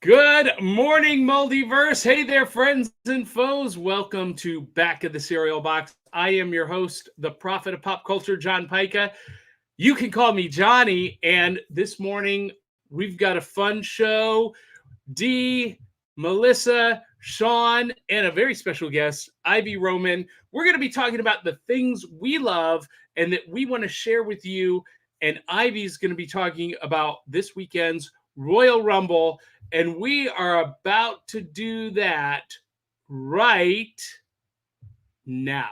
Good morning, Multiverse. Hey there, friends and foes. Welcome to Back of the Cereal Box. I am your host, the prophet of pop culture, John Pica. You can call me Johnny. And this morning, we've got a fun show. Dee, Melissa, Sean, and a very special guest, Ivy Roman. We're going to be talking about the things we love and that we want to share with you. And Ivy's going to be talking about this weekend's Royal Rumble. And we are about to do that right now.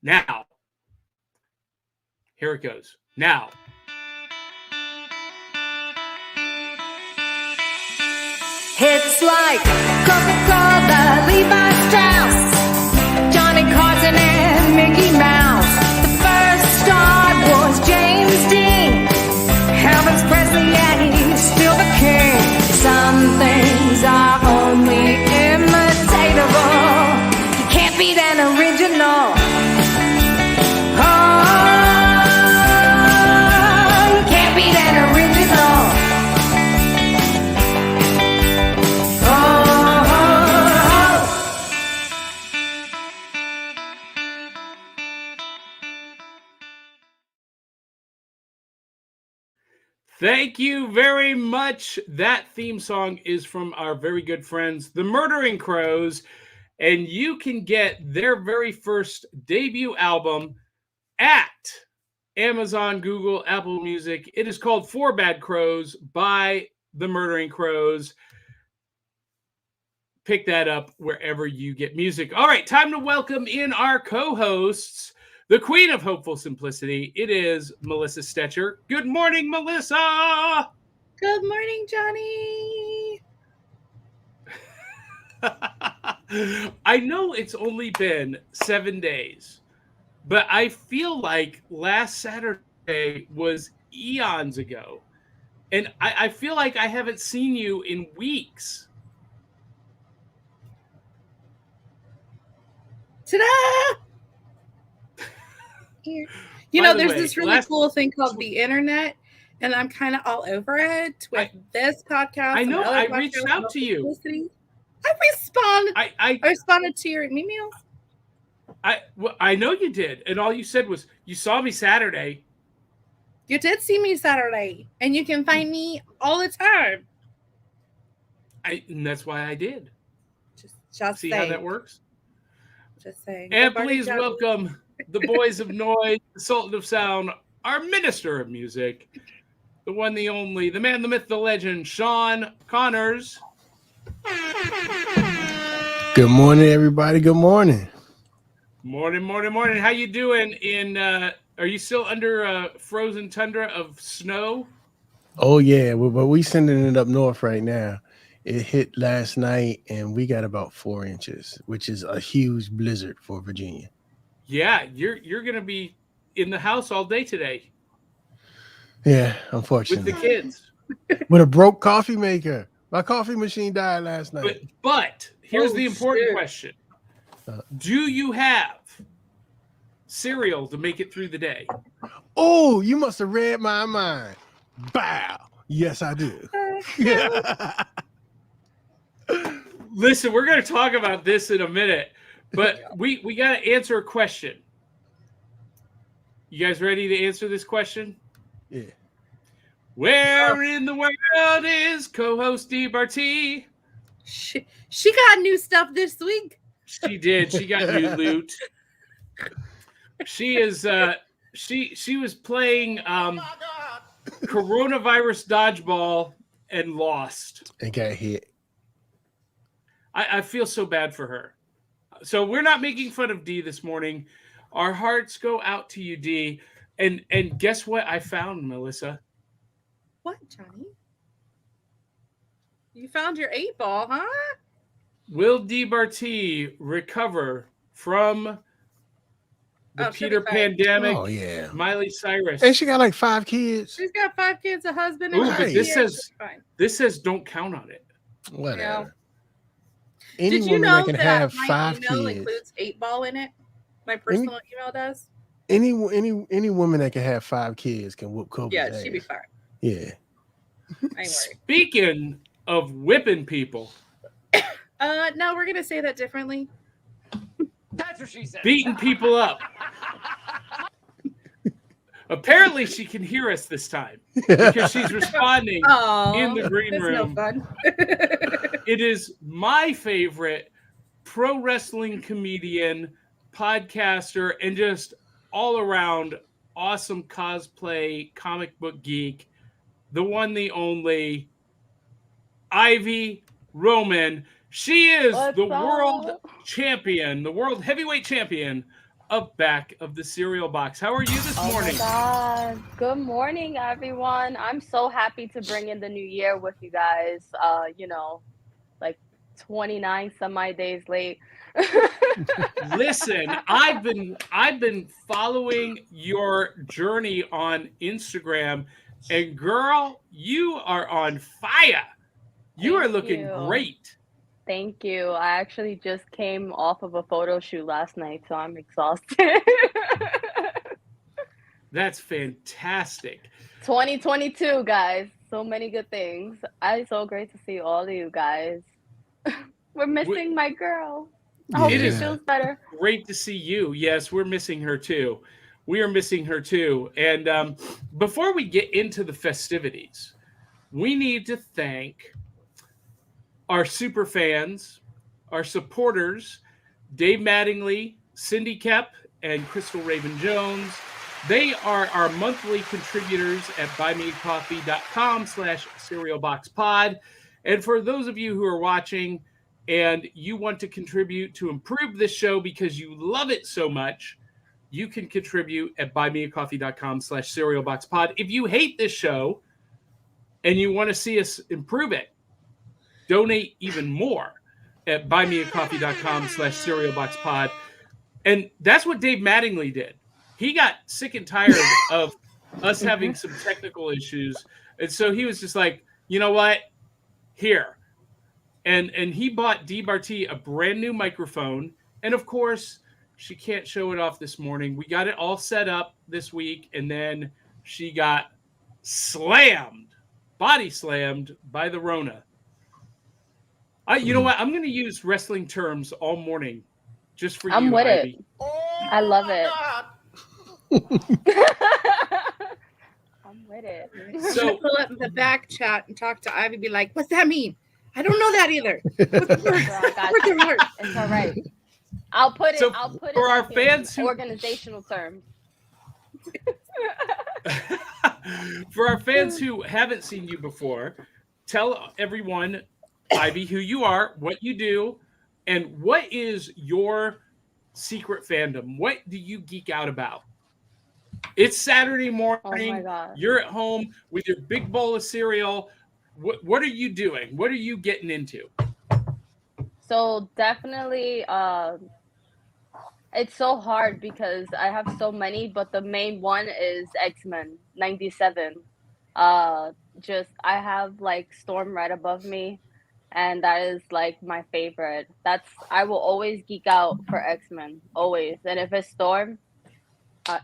Now, here it goes. Now. It's like Coca-Cola, Levi Strauss, Johnny Carson and Mickey Mouse. The first star was James Dean. Elvis Presley, and he's still the king. Some things are only imitatable. You can't beat an original. Oh, you can't beat an original. Thank you very much. That theme song is from our very good friends, the Murdering Crows, and you can get their very first debut album at Amazon, Google, Apple Music. It is called Four Bad Crows by the Murdering Crows. Pick that up wherever you get music. All right, time to welcome in our co-hosts. The queen of hopeful simplicity, it is Melissa Stetcher. Good morning, Melissa! Good morning, Johnny! I know it's only been 7 days, but I feel like last Saturday was eons ago. And I feel like I haven't seen you in weeks. Ta-da! You know, there's this really cool thing called the internet, and I'm kind of all over it with this podcast. I know. I reached out to you. I responded to your email. I know you did, and all you said was you saw me Saturday. You did see me Saturday, and you can find me all the time. And that's why I did. Just see how that works. Just saying. And please welcome the boys of noise, the sultan of sound, our minister of music, the one, the only, the man, the myth, the legend, Sean Connors. Good morning, everybody. Good morning. Morning. How you doing? Are you still under frozen tundra of snow? Oh yeah, but we sending it up north right now. It hit last night, and we got about 4 inches, which is a huge blizzard for Virginia. Yeah, you're gonna be in the house all day today. Yeah, unfortunately. With the kids. With a broke coffee maker. My coffee machine died last night. But here's the important question. Do you have cereal to make it through the day? Oh, you must have read my mind. Bow. Yes, I do. Listen, we're going to talk about this in a minute, but we got to answer a question. You guys ready to answer this question? Yeah. Where in the world is co-host Dee Barty? She got new stuff this week. She did. She got new loot. She is she was playing coronavirus dodgeball and lost. And got hit. I feel so bad for her. So we're not making fun of Dee this morning. Our hearts go out to you, Dee. And guess what I found, Melissa? What, Johnny? You found your 8-ball, huh? Will Dee Barty recover from the Peter pandemic? Oh, yeah. Miley Cyrus. And she got like 5 kids. She's got 5 kids, a husband, and but this says don't count on it. Whatever. Yeah. Any Did you woman know that can that have my 5 email kids includes 8-ball in it? My personal email does. Any woman that can have 5 kids can whoop Cobra's Yeah, ass. she'd be fine. Yeah. I ain't worried. Speaking of whipping people, No, we're gonna say that differently. That's what she said. beating people up. Apparently, she can hear us this time because she's responding in the green that's room. No fun. It is my favorite pro wrestling comedian, podcaster, and just all around awesome cosplay comic book geek, the one, the only, Ivy Roman. She is the world champion, the world heavyweight champion of Back of the Cereal Box. How are you this morning? Oh my God. Good morning, everyone. I'm so happy to bring in the new year with you guys. Like 29 semi days late. Listen, I've been following your journey on Instagram, and girl, you are on fire. You are looking great. Thank you. I actually just came off of a photo shoot last night, so I'm exhausted. That's fantastic. 2022, guys. So many good things. It's so great to see all of you guys. We're missing my girl. I hope she feels better. Great to see you. Yes, we're missing her too. We are missing her too. And before we get into the festivities, we need to thank our super fans, our supporters, Dave Mattingly, Cindy Kep, and Crystal Raven Jones. They are our monthly contributors at buymeacoffee.com/cerealboxpod. And for those of you who are watching and you want to contribute to improve this show because you love it so much, you can contribute at buymeacoffee.com/cerealboxpod. If you hate this show and you want to see us improve it, donate even more at buymeacoffee.com/cerealboxpod. And that's what Dave Mattingly did. He got sick and tired of us having some technical issues. And so he was just like, you know what? Here. And he bought Dee Barty a brand new microphone. And of course, she can't show it off this morning. We got it all set up this week. And then she got body slammed by the Rona. You know what? I'm going to use wrestling terms all morning just for you, I'm with Ivy. it. I love it. I'm with it. So pull up the back chat and talk to Ivy. Be like, "What's that mean? I don't know that either." What's the word? What's the word? It's all right. I'll put it. So I'll put for it our like fans in who- organizational terms. For our fans who haven't seen you before, tell everyone, Ivy, who you are, what you do, and what is your secret fandom? What do you geek out about? It's Saturday morning. Oh my God. You're at home with your big bowl of cereal. What are you doing? What are you getting into? So definitely, it's so hard because I have so many, but the main one is X-Men 97. I have like Storm right above me, and that is like my favorite. I will always geek out for X-Men, always. And if it's Storm,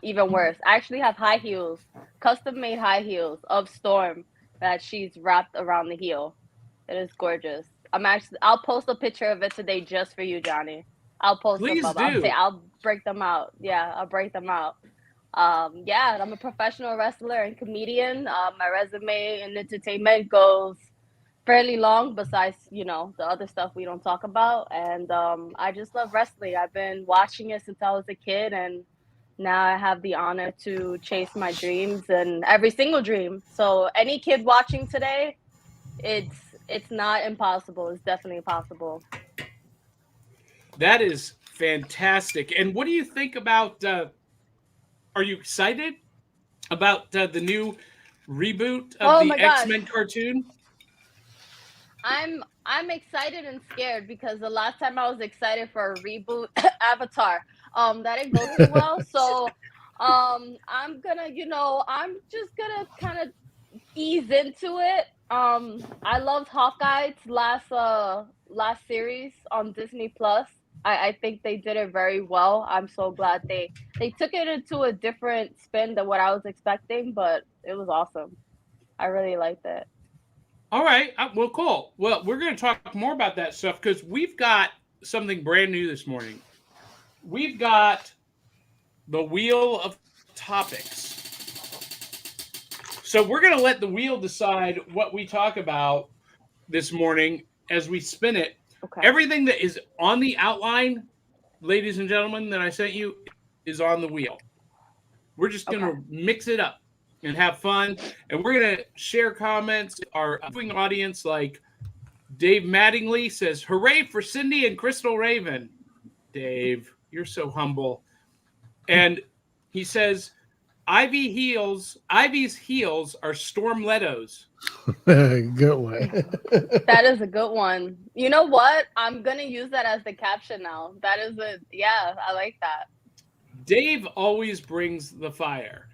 even worse. I actually have high heels, custom made high heels of Storm that she's wrapped around the heel. It is gorgeous. I'll post a picture of it today just for you, Johnny. I'll post Please them up. do. I'll break them out. Yeah, I'll break them out. Yeah, I'm a professional wrestler and comedian. My resume in entertainment goes fairly long, besides, the other stuff we don't talk about. And I just love wrestling. I've been watching it since I was a kid, and now I have the honor to chase my dreams and every single dream. So any kid watching today, it's not impossible. It's definitely possible. That is fantastic. And what do you think about? Are you excited about the new reboot of the X-Men cartoon? I'm excited and scared because the last time I was excited for a reboot, Avatar, that didn't go too well. So I'm just gonna kind of ease into it. I loved Hawkeye's last series on Disney Plus. I think they did it very well. I'm so glad they took it into a different spin than what I was expecting, but it was awesome. I really liked it. All right. Well, cool. Well, we're going to talk more about that stuff because we've got something brand new this morning. We've got the wheel of topics. So we're going to let the wheel decide what we talk about this morning as we spin it. Okay. Everything that is on the outline, ladies and gentlemen, that I sent you is on the wheel. We're just going to mix it up and have fun. And we're going to share comments. Our viewing audience, like Dave Mattingly says, hooray for Cindy and Crystal Raven. Dave, you're so humble. And he says, Ivy's heels are stormlettos. Good one. That is a good one. You know what? I'm going to use that as the caption now. That is I like that. Dave always brings the fire.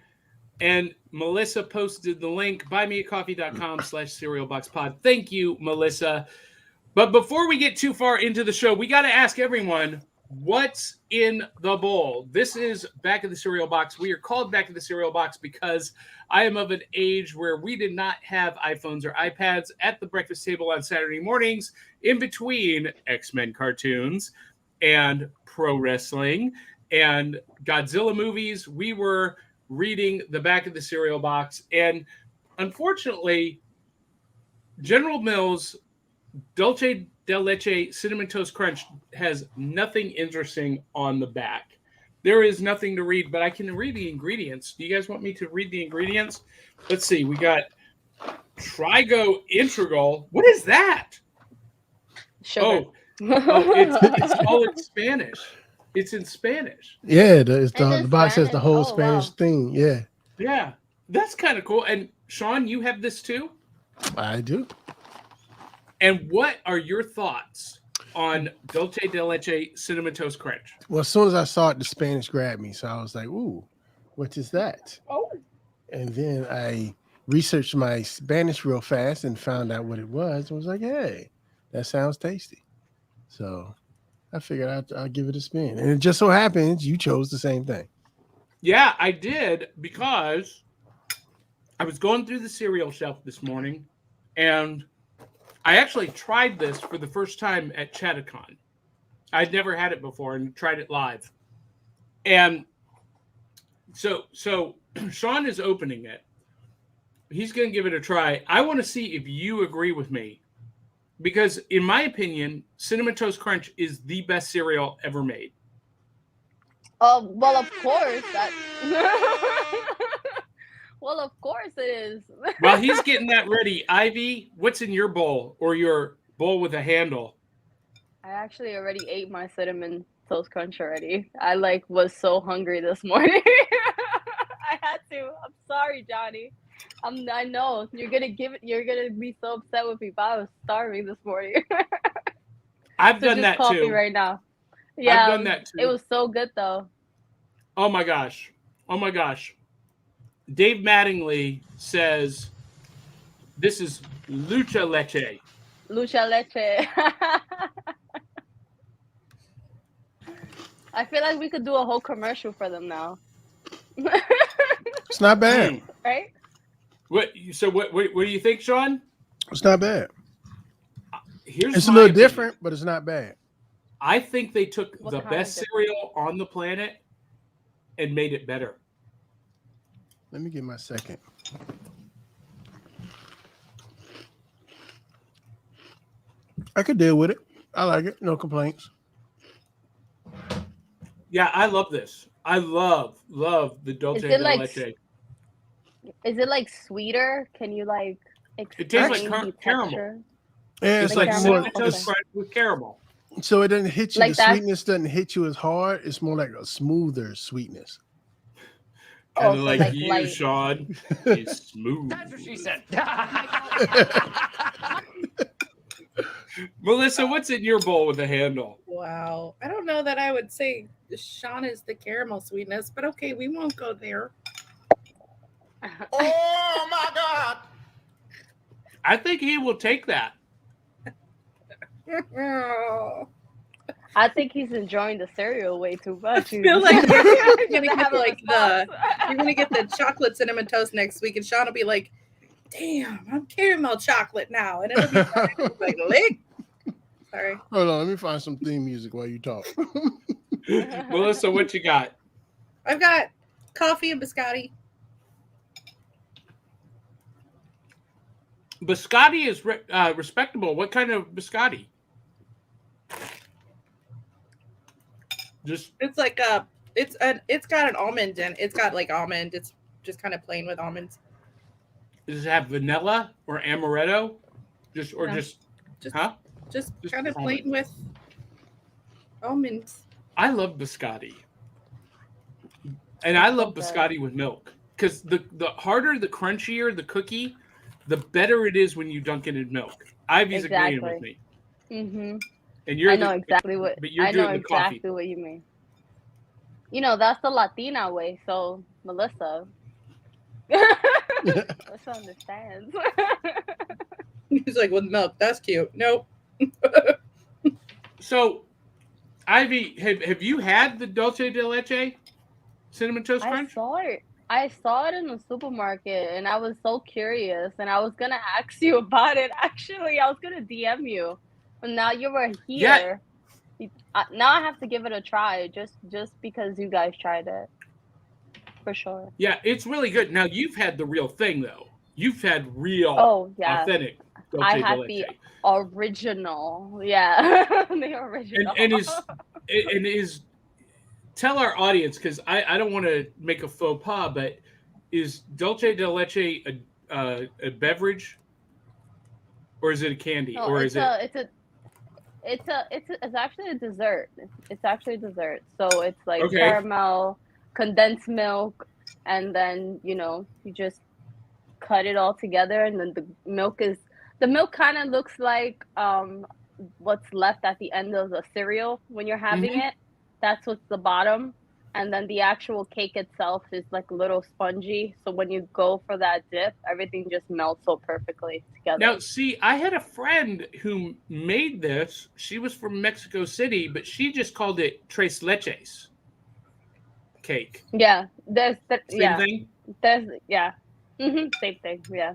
And Melissa posted the link, buymeacoffee.com/cerealboxpod. Thank you, Melissa. But before we get too far into the show, we got to ask everyone, what's in the bowl? This is Back of the Cereal Box. We are called Back of the Cereal Box because I am of an age where we did not have iPhones or iPads at the breakfast table on Saturday mornings in between X-Men cartoons and pro wrestling and Godzilla movies. We were reading the Back of the Cereal Box. And unfortunately, General Mills Dulce de Leche Cinnamon Toast Crunch has nothing interesting on the back. There is nothing to read, but I can read the ingredients. Do you guys want me to read the ingredients? Let's see. We got Trigo Integral. What is that? Sugar. It's all in Spanish. It's in Spanish. Yeah, the box has the whole Spanish wow. thing. Yeah. Yeah, that's kind of cool. And Sean, you have this too? I do. And what are your thoughts on Dulce de Leche Cinnamon Toast Crunch? Well, as soon as I saw it, the Spanish grabbed me. So I was like, ooh, what is that? Oh. And then I researched my Spanish real fast and found out what it was. I was like, hey, that sounds tasty. So I figured I'll give it a spin. And it just so happens you chose the same thing. Yeah, I did, because I was going through the cereal shelf this morning, and I actually tried this for the first time at Chattacon. I'd never had it before and tried it live. And so Sean is opening it. He's going to give it a try. I want to see if you agree with me. Because in my opinion, Cinnamon Toast Crunch is the best cereal ever made. Well, of course. Well, of course it is. While he's getting that ready, Ivy, what's in your bowl, or your bowl with a handle? I actually already ate my Cinnamon Toast Crunch already. I was so hungry this morning. I had to. I'm sorry, Johnny. I know you're gonna be so upset with me, but I was starving this morning. I've done that coffee too. right now. Yeah, I've done that too. It was so good though. Oh my gosh. Dave Mattingly says this is Leche. Leche. I feel like we could do a whole commercial for them now. It's not bad. Right? What do you think, Sean? It's not bad. It's a little different, but it's not bad. I think they took What the kind best of cereal on the planet and made it better. Let me get my second. I could deal with it. I like it. No complaints. Yeah, I love this. I love the Dulce de Leche. Is it sweeter? Can you It tastes explain like the caramel. texture? Yeah, It's it's like like caramel? Cinnamon more. Toast Crunch with caramel. So it doesn't hit you. Like The that? sweetness doesn't hit you as hard. It's more like a smoother sweetness. Kind of so like you, light. Sean. It's smooth. That's what she said. Melissa, what's in your bowl with a handle? Wow. I don't know that I would say Sean is the caramel sweetness, but okay, we won't go there. Oh my God! I think he will take that. I think he's enjoying the cereal way too much. I feel like you're gonna get Have a like response. you're gonna get the chocolate cinnamon toast next week, and Sean will be like, "Damn, I'm caramel chocolate now," and it'll be like lick. Sorry. Hold on, let me find some theme music while you talk. Melissa, what you got? I've got coffee and biscotti. Biscotti is respectable. What kind of biscotti? Just It's like it's got an almond in. It's got like almond. It's just kind of plain with almonds. does it have vanilla or amaretto? Just No. just Just huh? just Just kind of almond. plain with almonds. I love biscotti, and I love Okay. biscotti with milk because the harder, the crunchier the cookie, the better it is when you dunk it in milk. Ivy's agreeing with me, Mm-hmm. and you're I know exactly what. but you're I know doing the coffee. exactly what you mean. You know, that's the Latina way. So Melissa, Melissa understands. He's like, with milk. That's cute. Nope. So, Ivy, have you had the Dulce de Leche cinnamon toast I crunch? saw it. I saw it in the supermarket, and I was so curious, and I was gonna ask you about it. Actually, I was gonna DM you, but now you were here. Now I have to give it a try, just because you guys tried it, for sure. Yeah, it's really good. Now you've had the real thing though. You've had real, Oh yeah, authentic Dulce I de had Leche. the original. Yeah, the original. And is tell our audience because I don't want to make a faux pas, but is Dulce de Leche a beverage or is it a candy No, or is it? it's actually a dessert. It's actually a dessert. So it's like Okay. caramel, condensed milk, and then you just cut it all together, and then the milk kind of looks like what's left at the end of the cereal when you're having it. That's what's the bottom, and then the actual cake itself is like a little spongy. So when you go for that dip, everything just melts so perfectly together. Now, see, I had a friend who made this. She was from Mexico City, but she just called it Tres Leches cake. Yeah, there's Same thing. same thing. Yeah.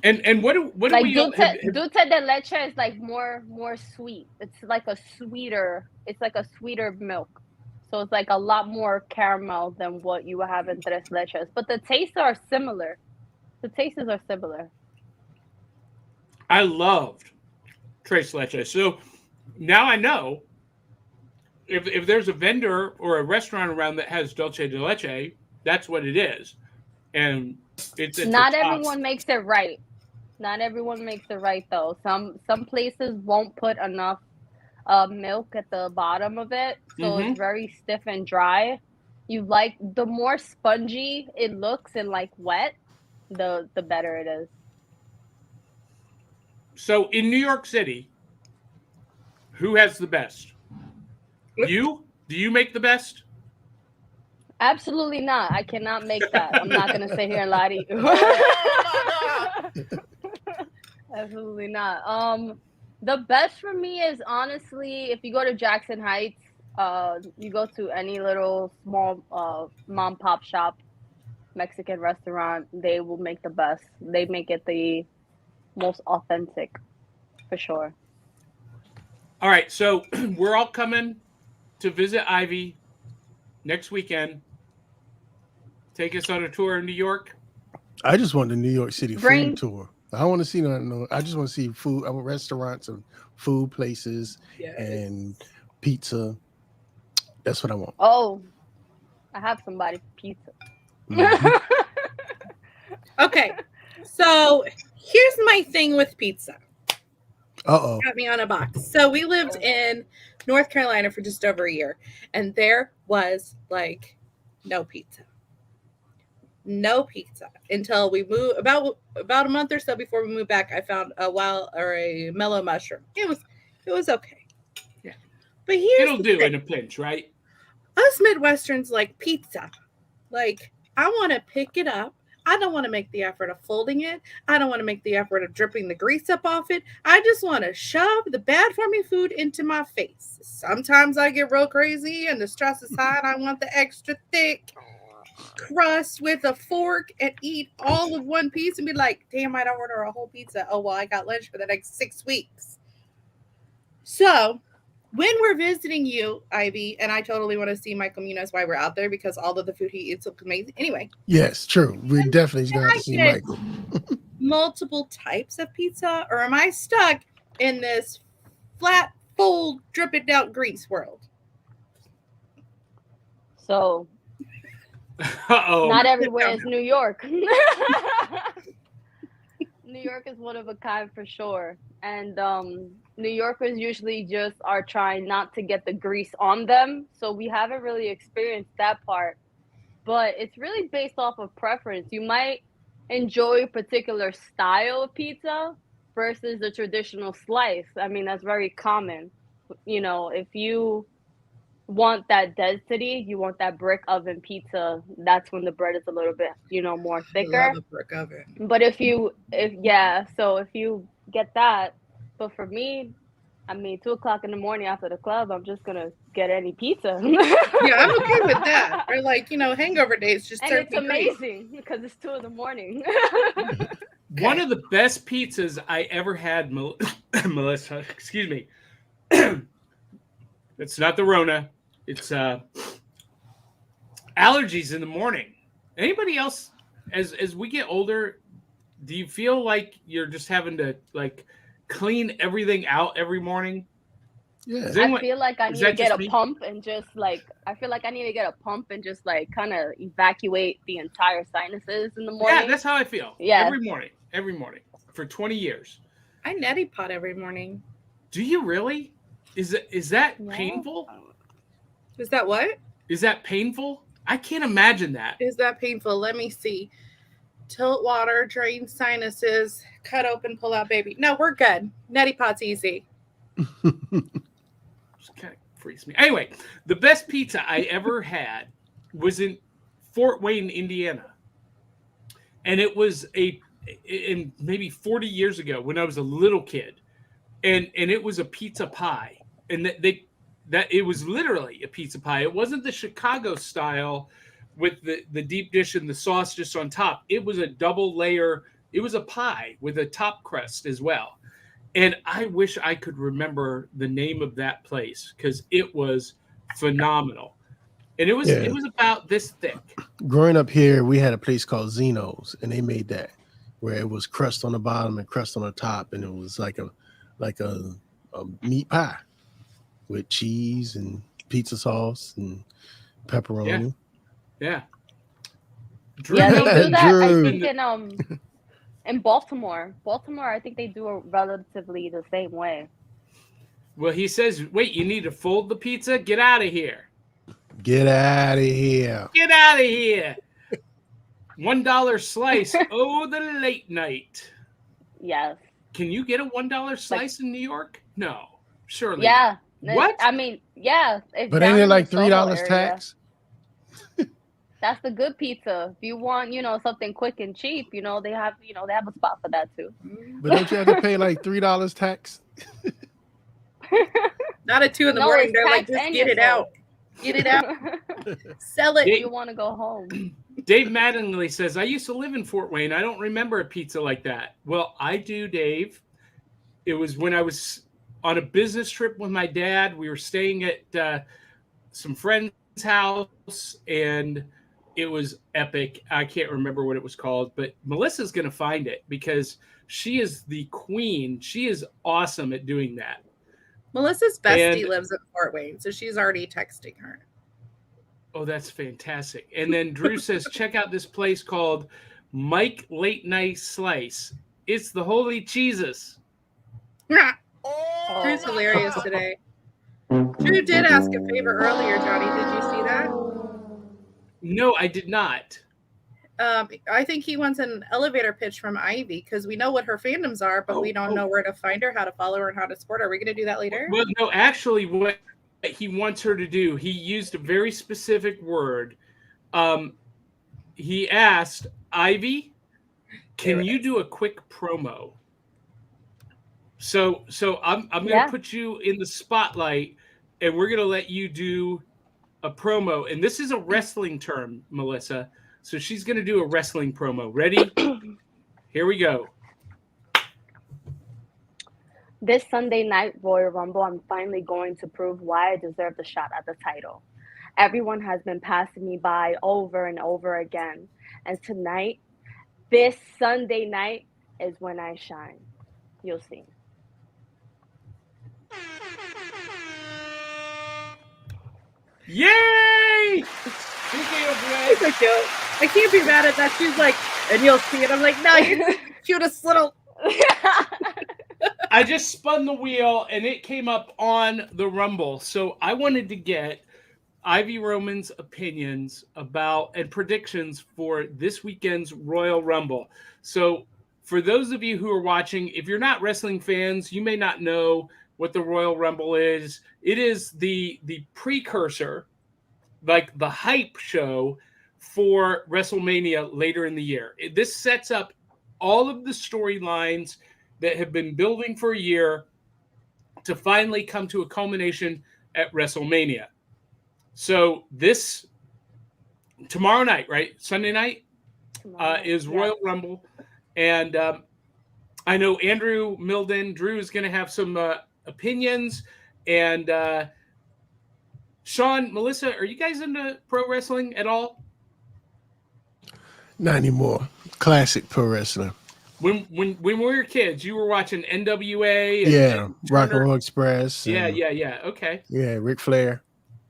And what do Like we dulce, have, dulce de leche is like more sweet. It's like a sweeter milk. So it's like a lot more caramel than what you would have in tres leches. But the tastes are similar. The tastes are similar. I loved Tres Leches. So now I know if there's a vendor or a restaurant around that has Dulce de Leche, that's what it is. And it's Not everyone makes it right. Not everyone makes it right though. Some places won't put enough milk at the bottom of it, so it's very stiff and dry. You like the more spongy it looks and like wet, the better it is. So in New York City, who has the best? You? Do you make the best? Absolutely not. I cannot make that. I'm not gonna sit here and lie to you. Oh my God. Absolutely not. The best for me is honestly, if you go to Jackson Heights, you go to any little small mom pop shop, Mexican restaurant, they will make the best. They make it the most authentic, for sure. All right, so we're all coming to visit Ivy next weekend. Take us on a tour in New York. I just want the New York City Bring- food tour. I don't want to see no. I just want to see food. I want restaurants and food places and pizza. That's what I want. Oh, I have somebody for pizza. Mhm. Okay, so here's my thing with pizza. Uh-oh. Got me on a box. So we lived in North Carolina for just over a year, and there was like no pizza until we moved. About a month or so before we moved back, I found a mellow mushroom. It was okay. Yeah. But here's It'll the do thing. in a pinch, right? Us Midwesterns like pizza. Like, I want to pick it up. I don't want to make the effort of folding it. I don't want to make the effort of dripping the grease up off it. I just want to shove the bad for me food into my face. Sometimes I get real crazy and the stress is high and I want the extra thick crust with a fork and eat all of one piece and be like, damn, I'd order a whole pizza. Oh, well, I got lunch for the next 6 weeks. So when we're visiting you, Ivy, and I totally want to see Michael Munoz while we're out there because all of the food he eats looks amazing. Anyway. Yes, true. We definitely going to see Michael. Multiple types of pizza, or am I stuck in this flat, fold, drip it out grease world? So Uh-oh. not everywhere is New York. New York is one of a kind for sure. And New Yorkers usually just are trying not to get the grease on them. So we haven't really experienced that part. But it's really based off of preference. You might enjoy a particular style of pizza versus the traditional slice. I mean, that's very common. You know, if you want that density, you want that brick oven pizza, that's when the bread is a little bit, more thicker. Love a brick oven. But if you get that, but for me, I mean, 2:00 in the morning after the club, I'm just gonna get any pizza. Yeah, I'm okay with that. Or like, hangover days, just And serve it's me grease. amazing because it's 2 in the morning. One of the best pizzas I ever had, Melissa, excuse me. It's not the Rona. It's allergies in the morning. Anybody else, as we get older, do you feel like you're just having to clean everything out every morning? Yeah. I feel like I need to get a pump and just kind of evacuate the entire sinuses in the morning. Yeah, that's how I feel. Yeah. Every morning for 20 years. I neti pot every morning. Do you really? Is that painful? Is that what? Is that painful? I can't imagine that. Is that painful? Let me see. Tilt water, drain sinuses, cut open, pull out baby. No, we're good. Neti pot's easy. Just kind of freaks me. Anyway, the best pizza I ever had was in Fort Wayne, Indiana. And it was in maybe 40 years ago when I was a little kid. And it was a pizza pie. And that it was literally a pizza pie. It wasn't the Chicago style with the deep dish and the sauce just on top. It was a double layer. It was a pie with a top crust as well. And I wish I could remember the name of that place because it was phenomenal. And it was about this thick. Growing up here, we had a place called Zeno's, and they made that where it was crust on the bottom and crust on the top, and it was like a meat pie with cheese and pizza sauce and pepperoni. Yeah. Drew, they do that. Drew. I think in Baltimore, I think they do it relatively the same way. Well, he says, wait, you need to fold the pizza? Get out of here. Get out of here. Get out of here. $1 slice. Oh, the late night. Yes. Can you get a $1 slice in New York? No. Surely. Yeah. What? I mean, yeah. But ain't it like $3 tax? That's the good pizza. If you want, something quick and cheap, they have a spot for that too. But don't you have to pay like $3 tax? Not at 2 in the morning. They're like, tax just and get it out. Get it out. Sell it. You want to go home. Dave Mattingly says, I used to live in Fort Wayne. I don't remember a pizza like that. Well, I do, Dave. It was when I was on a business trip with my dad. We were staying at some friend's house, and it was epic. I can't remember what it was called, but Melissa's going to find it because she is the queen. She is awesome at doing that. Melissa's bestie lives in Fort Wayne, so she's already texting her. Oh, that's fantastic. And then Drew says, check out this place called Mike Late Night Slice. It's the holy Jesus. Drew's hilarious today. Drew did ask a favor earlier, Johnny. Did you see that? No, I did not. I think he wants an elevator pitch from Ivy because we know what her fandoms are, but we don't know where to find her, how to follow her, and how to support her. Are we going to do that later? Well, no, actually, what he wants her to do, he used a very specific word. he asked, Ivy, can There you it do a quick promo? So I'm going to Yeah. put you in the spotlight, and we're going to let you do a promo. And this is a wrestling term, Melissa. So she's going to do a wrestling promo. Ready? Here we go. This Sunday night Royal Rumble, I'm finally going to prove why I deserve the shot at the title. Everyone has been passing me by over and over again. And tonight, this Sunday night, is when I shine. You'll see. Yay! Speaking of She's Red, so cute. I can't be mad at that. She's like, and you'll see it. I'm like, no, you're the cutest little. I just spun the wheel and it came up on the Rumble. So I wanted to get Ivy Roman's opinions about and predictions for this weekend's Royal Rumble. So for those of you who are watching, if you're not wrestling fans, you may not know what the Royal Rumble is. It is the precursor, like the hype show for WrestleMania later in the year. This sets up all of the storylines that have been building for a year to finally come to a culmination at WrestleMania. So this tomorrow night, right? Sunday night is Royal Rumble. And I know Andrew Milden, Drew is going to have some opinions. And Sean, Melissa, are you guys into pro wrestling at all? Not anymore. Classic pro wrestler. When we were kids, you were watching NWA. And, Yeah, and Rock and Turner. Roll Express. Yeah, and- yeah. Okay. Yeah, Ric Flair.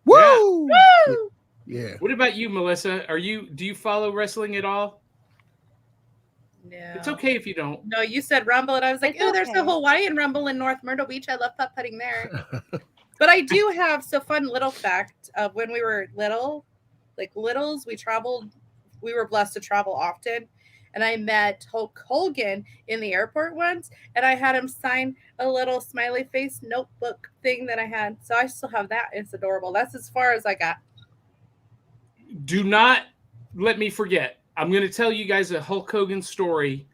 Yeah. Woo! Woo! Yeah. What about you, Melissa? Do you follow wrestling at all? No. It's okay if you don't. No, you said Rumble, and I was like, It's oh, there's a okay. Hawaiian Rumble in North Myrtle Beach. I love putt-putting there. But I do have so fun little fact of when we were little, like littles, we were blessed to travel often. And I met Hulk Hogan in the airport once, and I had him sign a little smiley face notebook thing that I had. So I still have that. It's adorable. That's as far as I got. Do not let me forget. I'm going to tell you guys a Hulk Hogan story,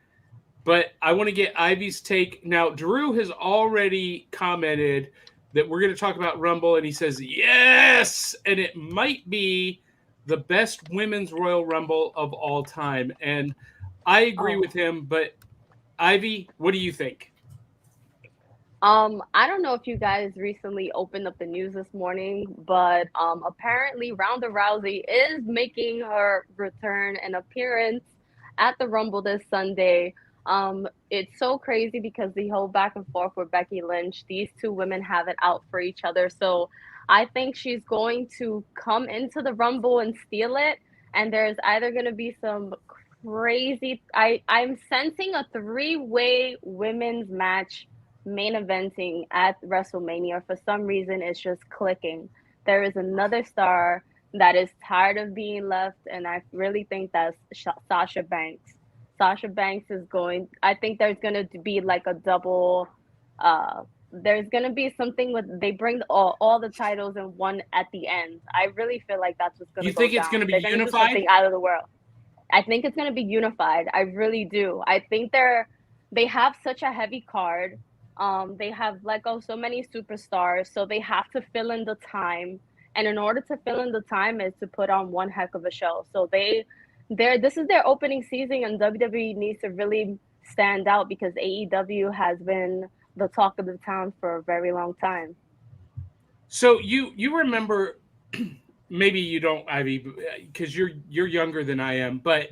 but I want to get Ivy's take. Now, Drew has already commented that we're going to talk about Rumble, and he says, yes, and it might be the best women's Royal Rumble of all time. And I agree with him, but Ivy, what do you think? I don't know if you guys recently opened up the news this morning, but apparently Ronda Rousey is making her return and appearance at the Rumble this Sunday. It's so crazy because the whole back and forth with Becky Lynch, these two women have it out for each other. So I think she's going to come into the Rumble and steal it. And there's either going to be some crazy, I'm sensing a three-way women's match main eventing at WrestleMania. For some reason, it's just clicking. There is another star that is tired of being left, and I really think that's Sasha Banks. Sasha Banks is going. I think there's going to be like a double. There's going to be something with they bring all the titles in one at the end. I really feel like that's what's going to go down. You think it's going to be They're gonna do unified? something out of the world. I think it's going to be unified. I really do. I think they have such a heavy card. They have so many superstars, so they have to fill in the time. And in order to fill in the time is to put on one heck of a show. So this is their opening season, and WWE needs to really stand out because AEW has been the talk of the town for a very long time. So you remember, maybe you don't, Ivy, because you're younger than I am, but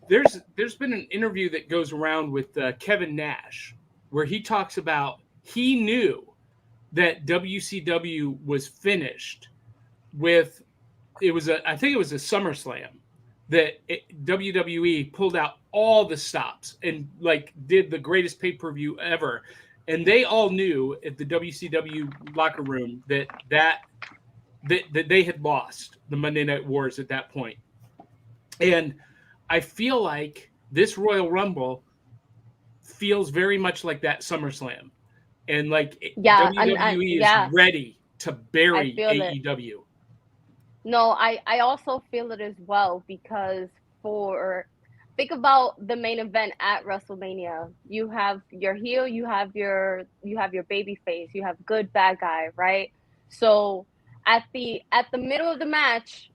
there's been an interview that goes around with Kevin Nash, where he talks about he knew that WCW was finished with I think it was a SummerSlam that WWE pulled out all the stops and did the greatest pay-per-view ever, and they all knew at the WCW locker room that they had lost the Monday Night Wars at that point. And I feel like this Royal Rumble feels very much like that SummerSlam, and WWE is ready to bury AEW. No, I also feel it as well because think about the main event at WrestleMania. You have your heel, you have your baby face, you have good bad guy, right? So at the middle of the match,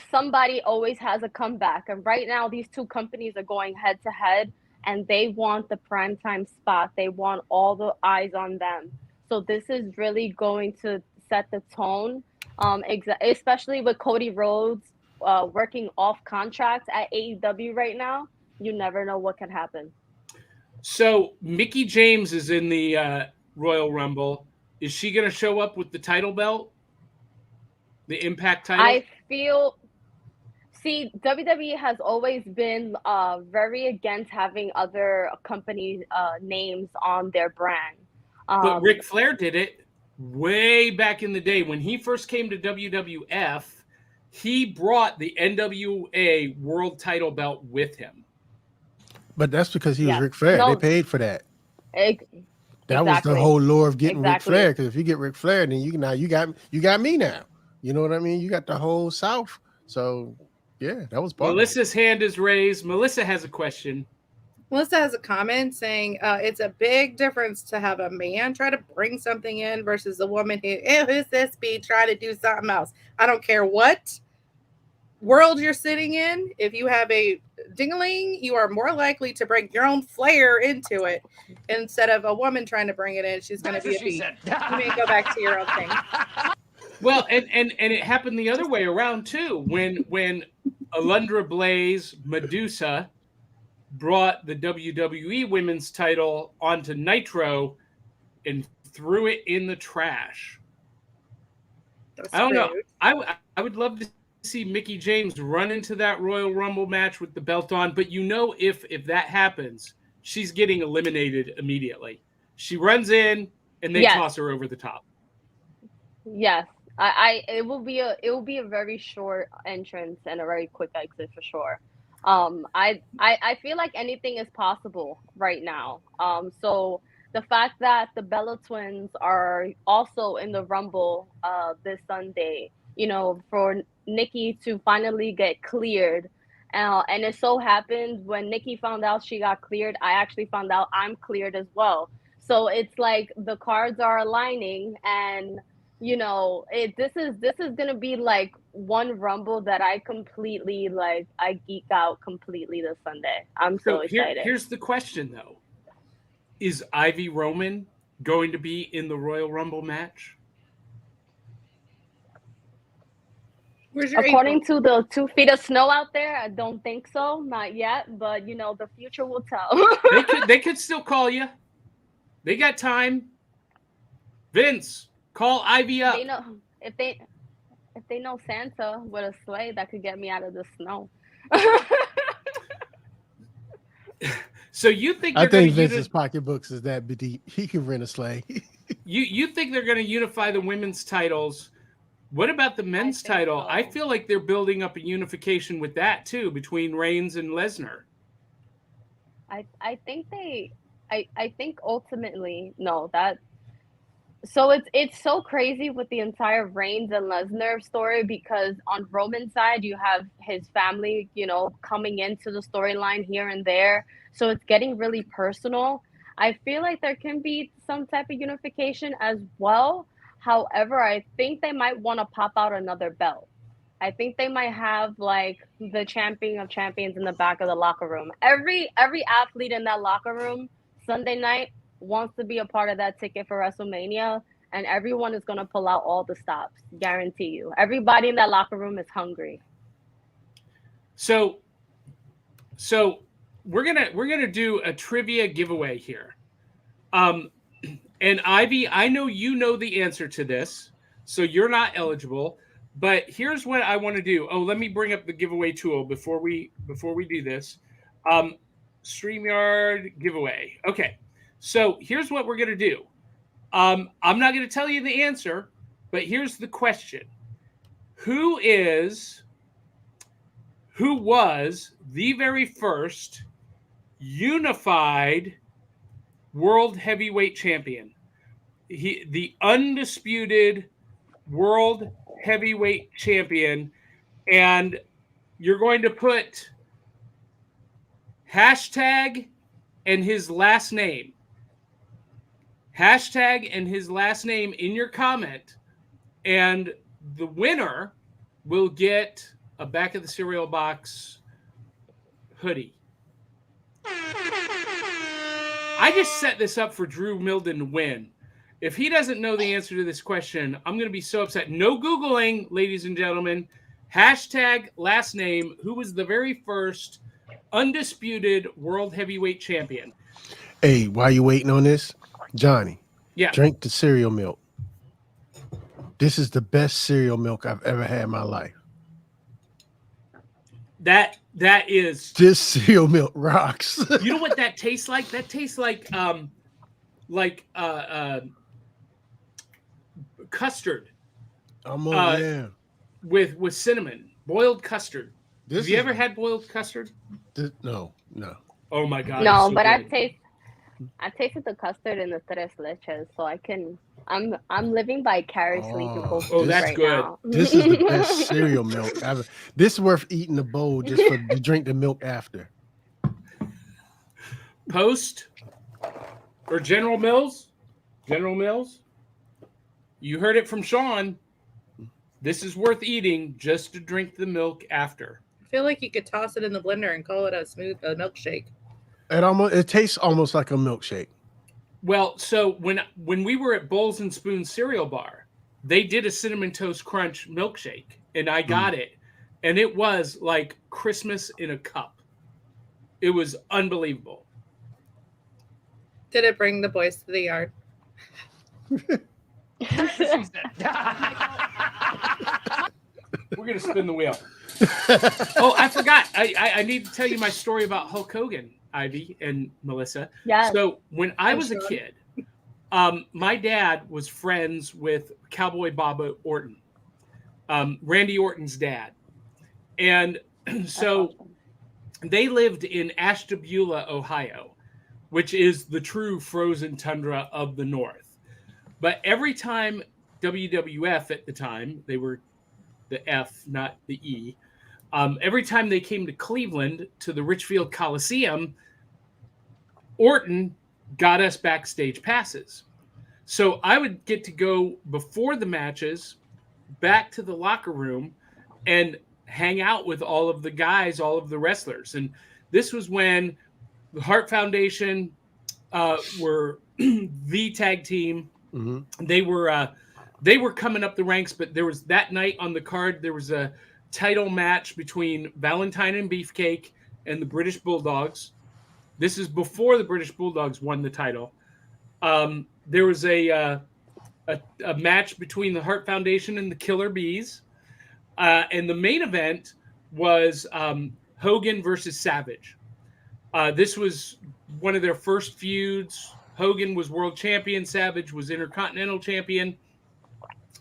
somebody always has a comeback. And right now these two companies are going head to head and they want the primetime spot. They want all the eyes on them. So this is really going to set the tone, especially with Cody Rhodes working off contracts at AEW right now. You never know what can happen. So Mickie James is in the Royal Rumble. Is she going to show up with the title belt? The Impact title? WWE has always been very against having other companies' names on their brand. But Ric Flair did it way back in the day. When he first came to WWF, he brought the NWA World title belt with him. But that's because he was Ric Flair. No, they paid for that. That was the whole lore of getting Ric Flair. Because if you get Ric Flair, then you got me now. You know what I mean? You got the whole South. So yeah, that was part Melissa's hand is raised. Melissa has a question. Melissa has a comment saying it's a big difference to have a man try to bring something in versus a woman who's this be trying to do something else. I don't care what world you're sitting in. If you have a ding-a-ling, you are more likely to bring your own flair into it instead of a woman trying to bring it in. She's going to be a beat. You may go back to your own thing. Well, and it happened the other way around too. When Alundra Blaze Medusa brought the WWE Women's title onto Nitro and threw it in the trash. I don't know. I would love to see Mickie James run into that Royal Rumble match with the belt on, but if that happens, she's getting eliminated immediately. She runs in and they toss her over the top. Yes. It will be a very short entrance and a very quick exit for sure. I feel like anything is possible right now. So the fact that the Bella Twins are also in the Rumble this Sunday, for Nikki to finally get cleared. And it so happened when Nikki found out she got cleared, I actually found out I'm cleared as well. So it's like the cards are aligning, and this is gonna be like one Rumble that I completely I geek out completely this Sunday. I'm so excited. Here's the question though: is Ivy Roman going to be in the Royal Rumble match? According to the 2 feet of snow out there, I don't think so, not yet. But the future will tell. they could still call you. They got time. Vince, call Ivy up. If they know Santa with a sleigh that could get me out of the snow. So you think I think Vince's pocketbooks is that deep. He can rent a sleigh. You think they're going to unify the women's titles? What about the men's title? So. I feel like they're building up a unification with that too, between Reigns and Lesnar. I think ultimately that. So it's so crazy with the entire Reigns and Lesnar story, because on Roman's side you have his family, coming into the storyline here and there. So it's getting really personal. I feel like there can be some type of unification as well. However, I think they might want to pop out another belt. I think they might have the champion of champions in the back of the locker room. Every athlete in that locker room Sunday night wants to be a part of that ticket for WrestleMania, and everyone is going to pull out all the stops. Guarantee you. Everybody in that locker room is hungry. So we're gonna do a trivia giveaway here. And Ivy, I know you know the answer to this, so you're not eligible. But here's what I want to do. Oh, let me bring up the giveaway tool before we do this. StreamYard giveaway. Okay, so here's what we're gonna do. I'm not gonna tell you the answer, but here's the question: Who was the very first unified World Heavyweight Champion? The undisputed World Heavyweight Champion. And you're going to put Hashtag and his last name. Hashtag and his last name in your comment, and the winner will get a Back of the Cereal Box hoodie. I just set this up for Drew Milden to win. If he doesn't know the answer to this question, I'm going to be so upset. No Googling, ladies and gentlemen. Hashtag last name. Who was the very first undisputed world heavyweight champion? Hey, while you waiting on this, Johnny, Yeah. drink the cereal milk. This is the best cereal milk I've ever had in my life. That is. This cereal milk rocks. You know what that tastes like? That tastes like custard. Yeah. With cinnamon, boiled custard. Have you ever had boiled custard? No. Oh my god! No, so but good. I tasted the custard in the tres leches, so I'm living vicariously through both Oh, foods that's right good. now. This is the best cereal milk ever. This is worth eating a bowl just to drink the milk after. Post or General Mills? General Mills? You heard it from Sean. This is worth eating just to drink the milk after. I feel like you could toss it in the blender and call it a milkshake. It tastes almost like a milkshake. Well, so when we were at Bowls and Spoons Cereal Bar, they did a Cinnamon Toast Crunch milkshake, and I got it, and it was like Christmas in a cup. It was unbelievable. Did it bring the boys to the yard? We're gonna spin the wheel. Oh, I forgot. I need to tell you my story about Hulk Hogan, Ivy and Melissa. Yeah. So when I was a Sean. kid, my dad was friends with Cowboy Bob Orton, Randy Orton's dad, and so they lived in Ashtabula, Ohio, which is the true frozen tundra of the North. But every time WWF at the time, they were the F, not the E. Every time they came to Cleveland to the Richfield Coliseum, Orton got us backstage passes. So I would get to go before the matches back to the locker room and hang out with all of the guys, all of the wrestlers. And this was when the Hart Foundation were the tag team. Mm-hmm. They were coming up the ranks, but there was that night on the card, there was a title match between Valentine and Beefcake and the British Bulldogs. This is before the British Bulldogs won the title. There was a match between the Hart Foundation and the Killer Bees. And the main event was Hogan versus Savage. This was one of their first feuds. Hogan was world champion. Savage was intercontinental champion.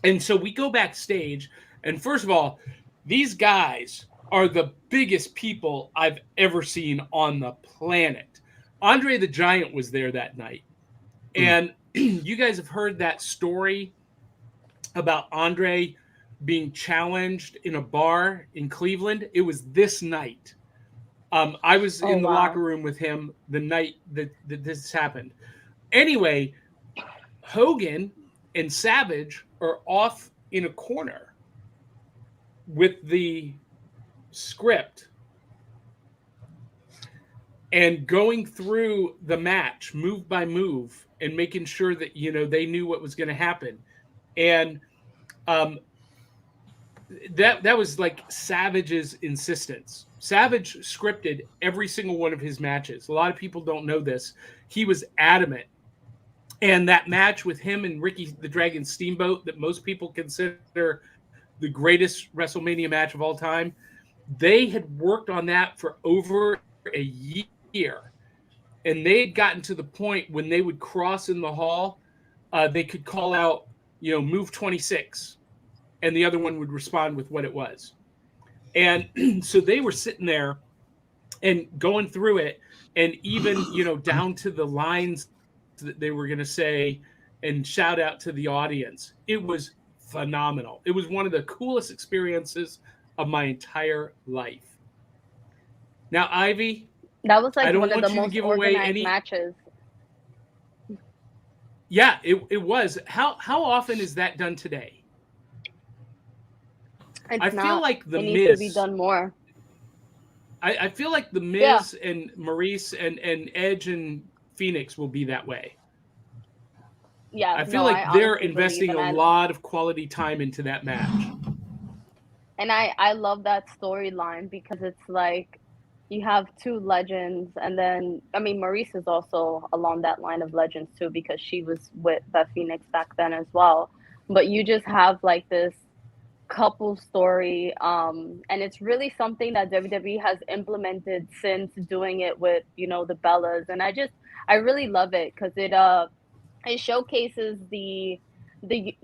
And so we go backstage. And first of all, these guys are the biggest people I've ever seen on the planet. Andre the Giant was there that night. And you guys have heard that story about Andre being challenged in a bar in Cleveland. It was this night. I was in the locker room with him the night that this happened. Anyway, Hogan and Savage are off in a corner with the script and going through the match move by move and making sure that, they knew what was going to happen. And that was like Savage's insistence. Savage scripted every single one of his matches. A lot of people don't know this. He was adamant. And that match with him and Ricky the Dragon Steamboat that most people consider the greatest WrestleMania match of all time, they had worked on that for over a year. And they had gotten to the point when they would cross in the hall, they could call out, move 26. And the other one would respond with what it was. And so they were sitting there and going through it. And even, down to the lines that they were going to say and shout out to the audience. It was phenomenal. It was one of the coolest experiences of my entire life. Now, Ivy, That was I like don't one of want the you to most give away organized any. matches. Yeah, it was. How often is that done today? It's I feel not. like the It needs to be Miz. done more. I feel like the Yeah. Miz and Maurice and Edge and Phoenix will be that way. Yeah. I feel No, like I they're honestly believe, investing and a lot of quality time into that match. I love that storyline because it's like you have two legends, and then I mean Maurice is also along that line of legends too because she was with Beth Phoenix back then as well. But you just have like this couple story, and it's really something that WWE has implemented since doing it with the Bellas, and I really love it because it showcases the the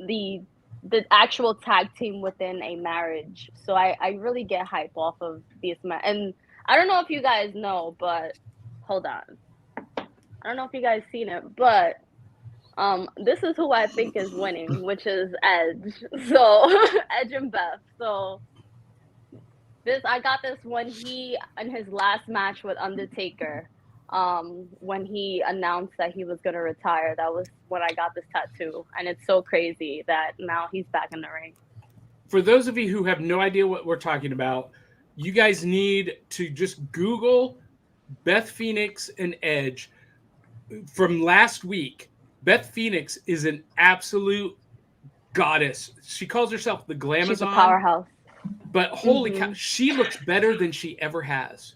the actual tag team within a marriage. So I really get hype off of these and I don't know if you guys know, but hold on. I don't know if you guys seen it, but this is who I think is winning, which is Edge. So Edge and Beth. So I got this when he in his last match with Undertaker. When he announced that he was gonna retire, that was when I got this tattoo, and it's so crazy that now he's back in the ring. For those of you who have no idea what we're talking about, you guys need to just Google Beth Phoenix and Edge from last week. Beth Phoenix is an absolute goddess. She calls herself the Glamazon. She's a powerhouse. But holy cow, she looks better than she ever has.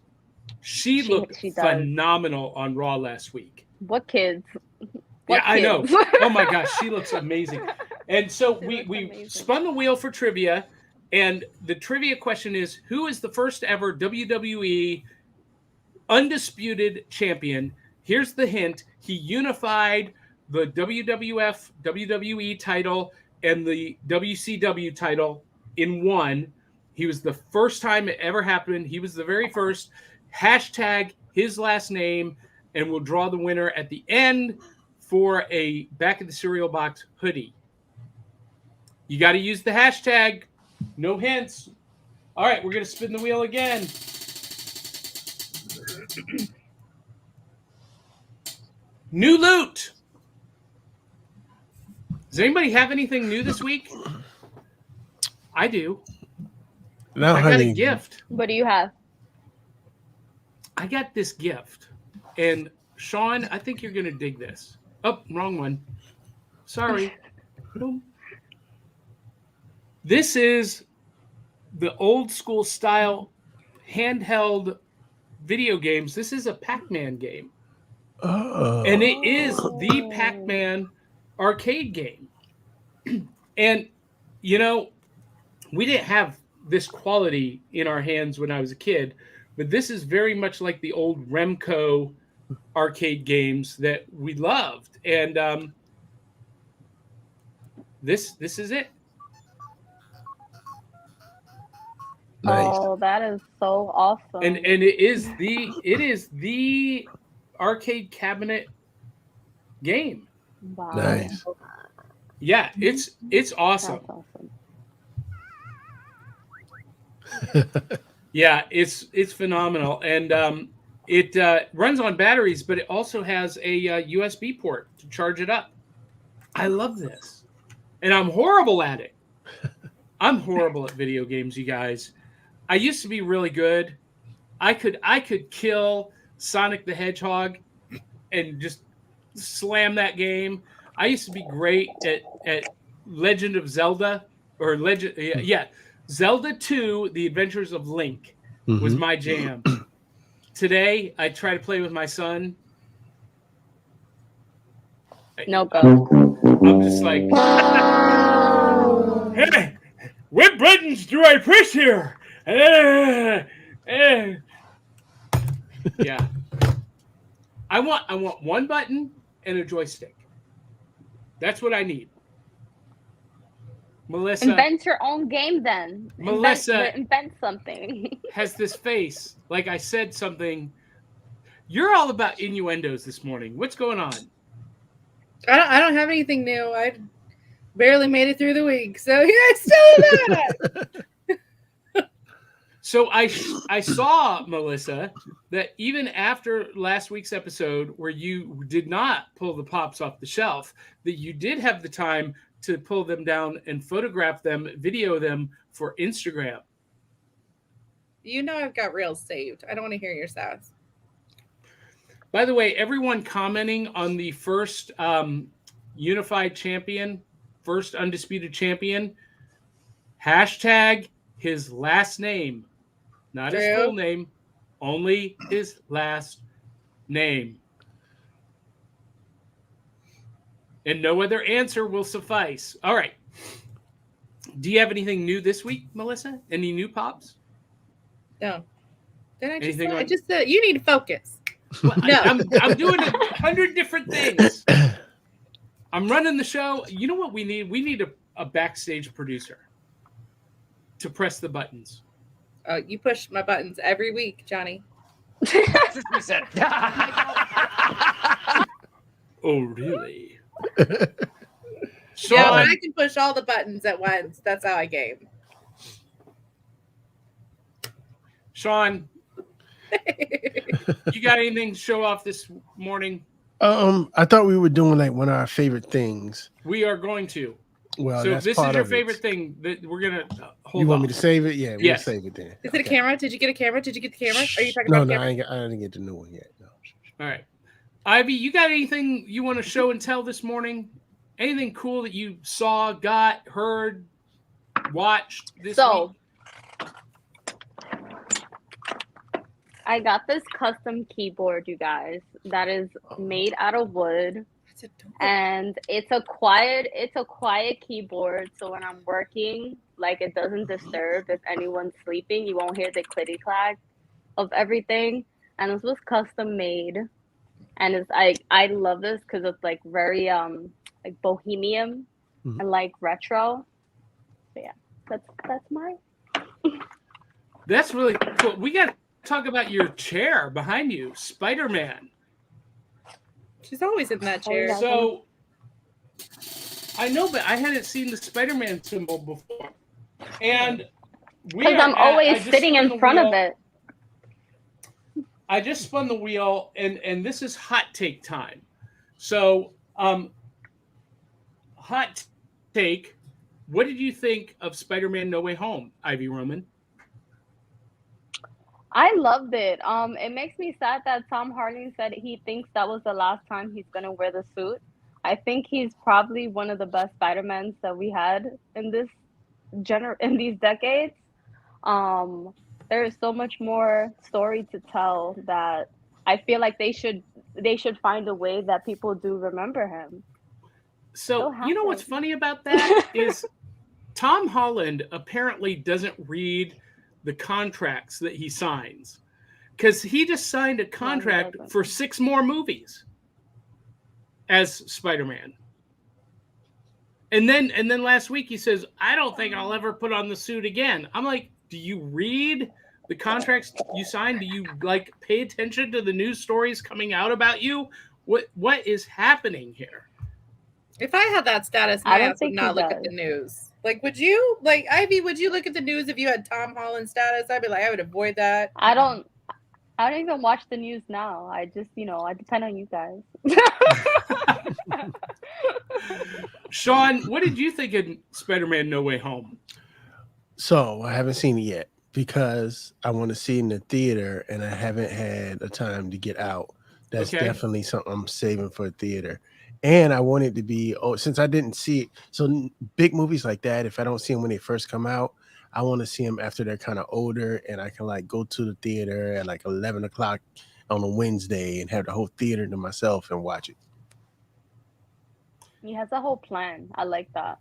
She looked phenomenal on Raw last week. What kids? Yeah, I know. Oh my gosh, she looks amazing. And so we spun the wheel for trivia, and the trivia question is, who is the first ever WWE undisputed champion? Here's the hint. He unified the WWF, WWE title and the WCW title in one. He was the first time it ever happened. He was the very first. Hashtag his last name, and we'll draw the winner at the end for a Back of the Cereal Box hoodie. You got to use the hashtag. No hints. All right, we're going to spin the wheel again. New loot. Does anybody have anything new this week? I do. No, I got a gift. What do you have? I got this gift. And Sean, I think you're going to dig this. Oh, wrong one. Sorry. This is the old school style handheld video games. This is a Pac-Man game. Oh. And it is the Pac-Man arcade game. And, we didn't have this quality in our hands when I was a kid, but this is very much like the old Remco arcade games that we loved. And this is it. Nice. Oh, that is so awesome. And it is the arcade cabinet game. Wow. Nice. Yeah, it's awesome. That's awesome. Yeah, it's phenomenal, and it runs on batteries, but it also has a USB port to charge it up. I love this, and I'm horrible at it. I'm horrible at video games, you guys. I used to be really good. I could kill Sonic the Hedgehog and just slam that game. I used to be great at Legend of Zelda or Legend. Yeah. Zelda 2, The Adventures of Link was my jam. Today, I try to play with my son. No go. I'm just like, hey, what buttons do I push here? Yeah. I want one button and a joystick. That's what I need. Melissa. Invent your own game then. Melissa invent something. has this face like I said something. You're all about innuendos this morning. What's going on? I don't have anything new. I barely made it through the week, so yeah, still that. So I saw Melissa that even after last week's episode where you did not pull the pops off the shelf, that you did have the time to pull them down and photograph them, video them for Instagram. You know I've got reels saved. I don't want to hear your sass. By the way, everyone commenting on the first unified champion, first undisputed champion, hashtag his last name, not his full name, only his last name. And no other answer will suffice. All right. Do you have anything new this week, Melissa? Any new pops? No. Then I Anything just said you need to focus. Well, No. I'm doing 100 different things. I'm running the show. You know what we need? We need a backstage producer to press the buttons. You push my buttons every week, Johnny. That's what we said. Oh, really? Yeah, I can push all the buttons at once. That's how I game. Sean, you got anything to show off this morning? I thought we were doing like one of our favorite things. We are going to. Well, So that's this part is your of it. favorite thing that we're gonna hold. You want off. me to save it? Yeah, we'll Yes. save it then. Is it a camera? Did you get a camera? Did you get the camera? Are you talking No, about no, camera? I didn't get the new one yet. No. All right, Ivy, you got anything you want to show and tell this morning? Anything cool that you saw, got, heard, watched this So week? I got this custom keyboard, you guys, that is made out of wood. That's adorable. And it's a quiet keyboard, so when I'm working, like, it doesn't disturb if anyone's sleeping. You won't hear the clicky clack of everything. And this was custom made, and it's I love this because it's like very like bohemian and like retro. So yeah, that's mine. That's really cool. We got to talk about your chair behind you, Spider-Man. She's always in that chair. yeah. So I know, but I hadn't seen the Spider-Man symbol before, and Because I'm always sitting in front of it. I just spun the wheel, and this is hot take time. So, hot take. What did you think of Spider-Man: No Way Home, Ivy Roman? I loved it. It makes me sad that Tom Hardy said he thinks that was the last time he's gonna wear the suit. I think he's probably one of the best Spider-Mans that we had in these decades. There is so much more story to tell that I feel like they should find a way that people do remember him. So you know what's funny about that is Tom Holland apparently doesn't read the contracts that he signs, because he just signed a contract for 6 more movies as Spider-Man. And then last week he says, I don't think I'll ever put on the suit again. I'm like, do you read the contracts you signed? Do you like pay attention to the news stories coming out about you? What is happening here? If I had that status, my ass would not look at the news. Like, would you? Like, Ivy, would you look at the news if you had Tom Holland status? I'd be like, I would avoid that. I don't even watch the news now. I just, I depend on you guys. Sean, what did you think of Spider-Man: No Way Home? So I haven't seen it yet because I want to see it in the theater, and I haven't had a time to get out. That's definitely something I'm saving for a theater. And I want it to be, since I didn't see it. So big movies like that, if I don't see them when they first come out, I want to see them after they're kind of older, and I can like go to the theater at like 11 o'clock on a Wednesday and have the whole theater to myself and watch it. He has a whole plan. I like that.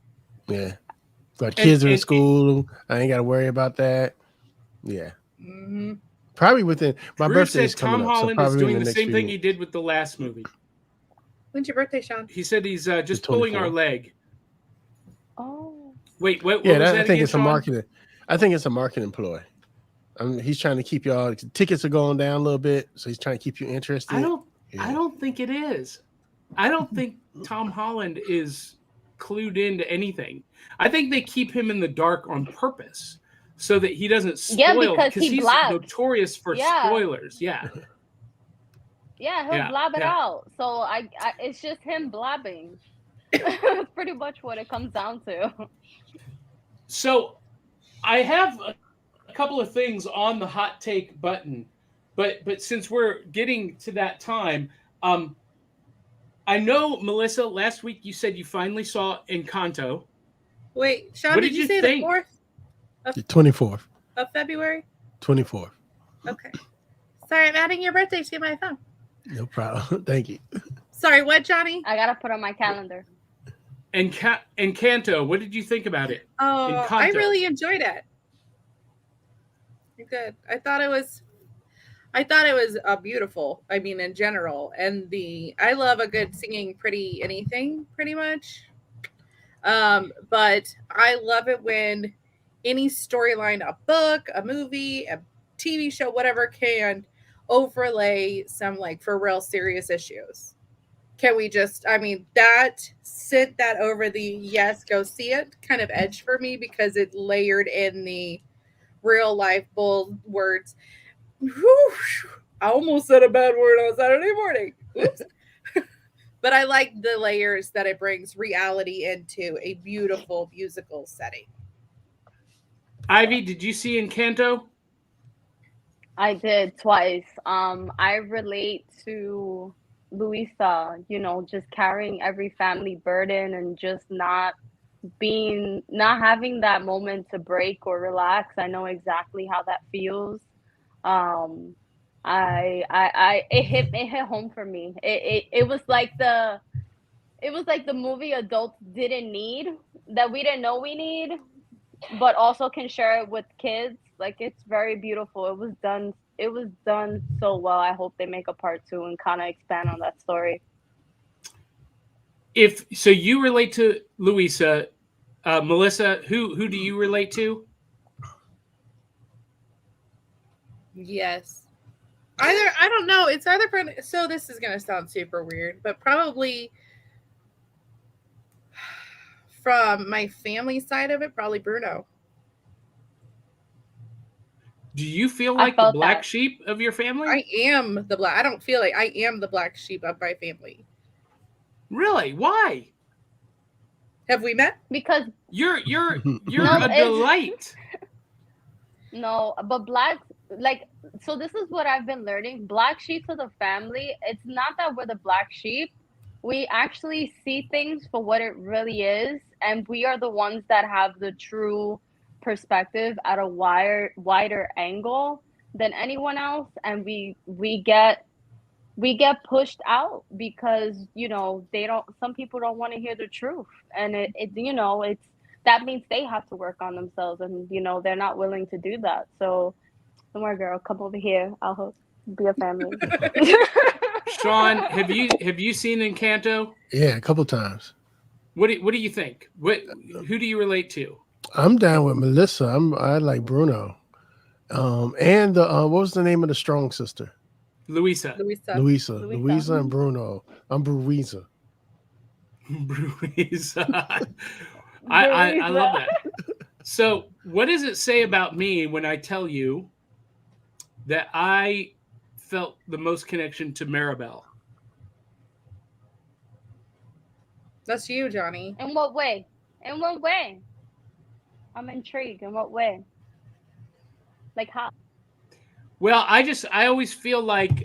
Yeah. But kids are in school. I ain't got to worry about that. Yeah. Mm-hmm. Probably within my birthday is coming Tom up. Holland is doing the same thing he did with the last movie. When's your birthday, Sean? He said he's just pulling our leg. Oh. Wait, what Yeah, was that I think again, it's Sean? a marketing. I think it's a marketing ploy. He's trying to keep y'all. Tickets are going down a little bit, so he's trying to keep you interested. I don't think it is. I don't think Tom Holland is clued into anything. I think they keep him in the dark on purpose so that he doesn't Yeah, spoil, because he he's blabs. notorious for Yeah. spoilers. Yeah. Yeah, he'll Yeah, blab it yeah. out. So I it's just him blabbing. That's pretty much what it comes down to. So I have a couple of things on the hot take button, but since we're getting to that time, I know, Melissa, last week you said you finally saw Encanto. Wait, Sean, What did did you you say think? the 4th The 24th. of February? 24th. Okay. Sorry, I'm adding your birthday to my phone. No problem. Thank you. Sorry, what, Johnny? I gotta put on my calendar. Encanto, what did you think about it? Oh, I Encanto. really enjoyed it. Good. I thought it was beautiful. I mean, in general, and I love a good singing pretty anything, pretty much. But I love it when any storyline, a book, a movie, a TV show, whatever, can overlay some like for real serious issues. Can we just, I mean, that sent that over the yes, go see it kind of edge for me because it layered in the real life bold words. Whew, I almost said a bad word on Saturday morning. Oops. But I like the layers that it brings reality into a beautiful musical setting. Ivy, did you see Encanto? I did twice. I relate to Luisa, just carrying every family burden and just not having that moment to break or relax. I know exactly how that feels. It hit home for me. It was like the movie adults didn't need, that we didn't know we need, but also can share it with kids. Like, it's very beautiful. It was done so well. I hope they make a part 2 and kind of expand on that story. If so, you relate to Luisa. Melissa, who do you relate to? Yes. I don't know. It's either so this is going to sound super weird, but probably from my family side of it, probably Bruno. Do you feel like the black sheep of your family? I am the black. I don't feel like I am the black sheep of my family. Really? Why? Have we met? Because you're a delight. No, but blacks, like, so this is what I've been learning. Black sheep of the family, it's not that we're the black sheep. We actually see things for what it really is, and we are the ones that have the true perspective at a wider angle than anyone else, and we get pushed out because some people don't want to hear the truth, and it's that means they have to work on themselves, and they're not willing to do that. So don't worry, girl, come over here, I'll be a family. Sean, have you seen Encanto? Yeah, a couple times. What do you think? Who do you relate to? I'm down with Melissa. I like Bruno. And the what was the name of the strong sister? Louisa and Bruno. I'm Bruisa. Bruisa. I love that. So, what does it say about me when I tell you that I felt the most connection to Maribel? That's you, Johnny. In what way? I'm intrigued. In what way? Like how? Well, I always feel like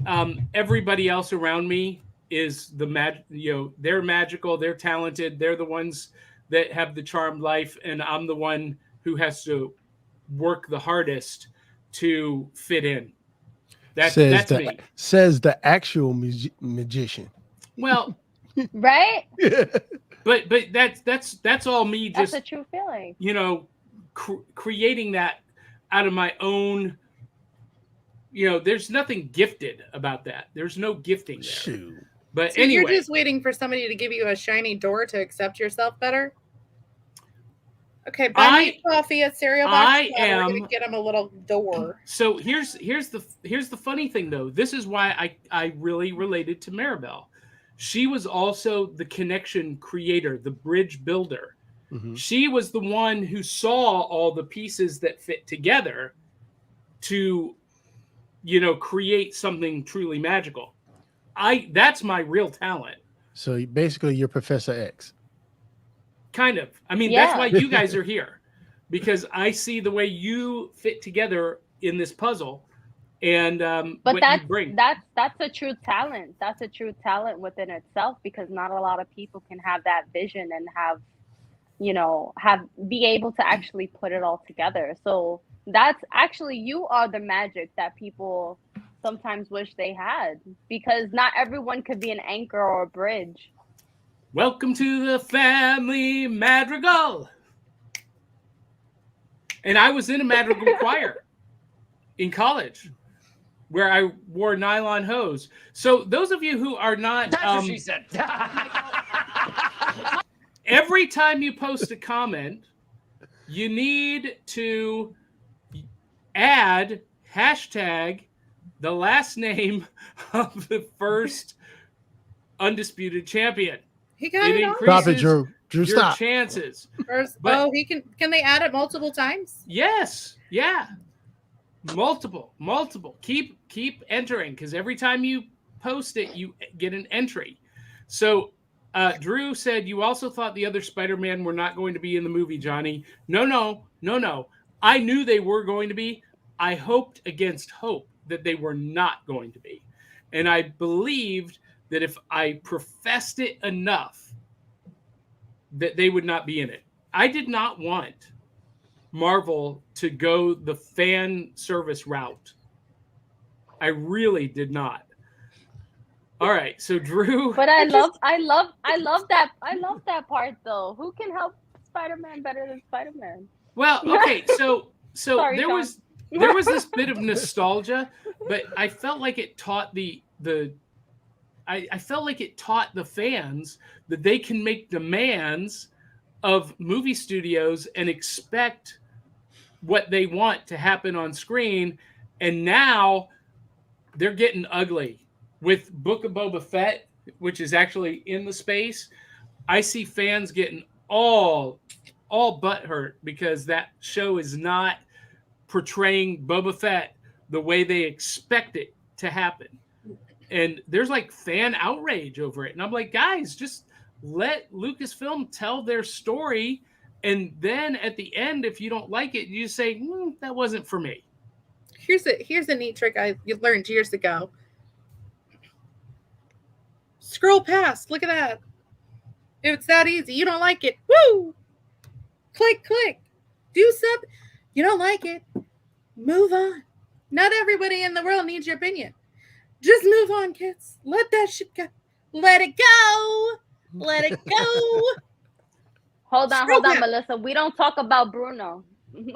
everybody else around me is they're magical, they're talented, they're the ones that have the charmed life, and I'm the one who has to work the hardest to fit in. That's me. Says the actual magician. Well, right? But that's all me. That's just a true feeling. Creating that out of my own. There's nothing gifted about that. There's no gifting there. Shoot. But so anyway, you're just waiting for somebody to give you a shiny door to accept yourself better. Okay, buy me coffee at Cereal Box. We're gonna get him a little door. So here's the funny thing though. This is why I really related to Maribel. She was also the connection creator, the bridge builder. Mhm. She was the one who saw all the pieces that fit together to, create something truly magical. That's my real talent. So basically, you're Professor X. Kind of. I mean, that's why Yeah. you guys are here, because I see the way you fit together in this puzzle, and But what you bring. that's a true talent. That's a true talent within itself, because not a lot of people can have that vision and be able to actually put it all together. So that's actually, you are the magic that people sometimes wish they had, because not everyone could be an anchor or a bridge. Welcome to the family madrigal. And I was in a madrigal choir in college, where I wore nylon hose. So those of you who are not, That's what she said. every time you post a comment, you need to add hashtag the last name of the first undisputed champion. He got It it all. Stop it, increases Drew. Drew, your stop. chances. Oh, he can they add it multiple times? Yes, yeah, multiple. Keep entering, because every time you post it, you get an entry. So, Drew said you also thought the other Spider-Man were not going to be in the movie, Johnny. No. I knew they were going to be. I hoped against hope that they were not going to be, and I believed that if I professed it enough, that they would not be in it. I did not want Marvel to go the fan service route. I really did not. All right, so Drew. But I love that part though. Who can help Spider-Man better than Spider-Man? Well, okay, so Sorry, there Sean. was this bit of nostalgia, but I felt like it taught I felt like it taught the fans that they can make demands of movie studios and expect what they want to happen on screen. And now they're getting ugly with Book of Boba Fett, which is actually in the space. I see fans getting all butthurt because that show is not portraying Boba Fett the way they expect it to happen. And there's like fan outrage over it. And I'm like, guys, just let Lucasfilm tell their story. And then at the end, if you don't like it, you just say, that wasn't for me. Here's a neat trick I learned years ago. Scroll past. Look at that. It's that easy. You don't like it. Woo! Click. Do something. You don't like it. Move on. Not everybody in the world needs your opinion. Just move on, kids. Let that shit go. Let it go. Let it go. Hold on, Melissa. We don't talk about Bruno. We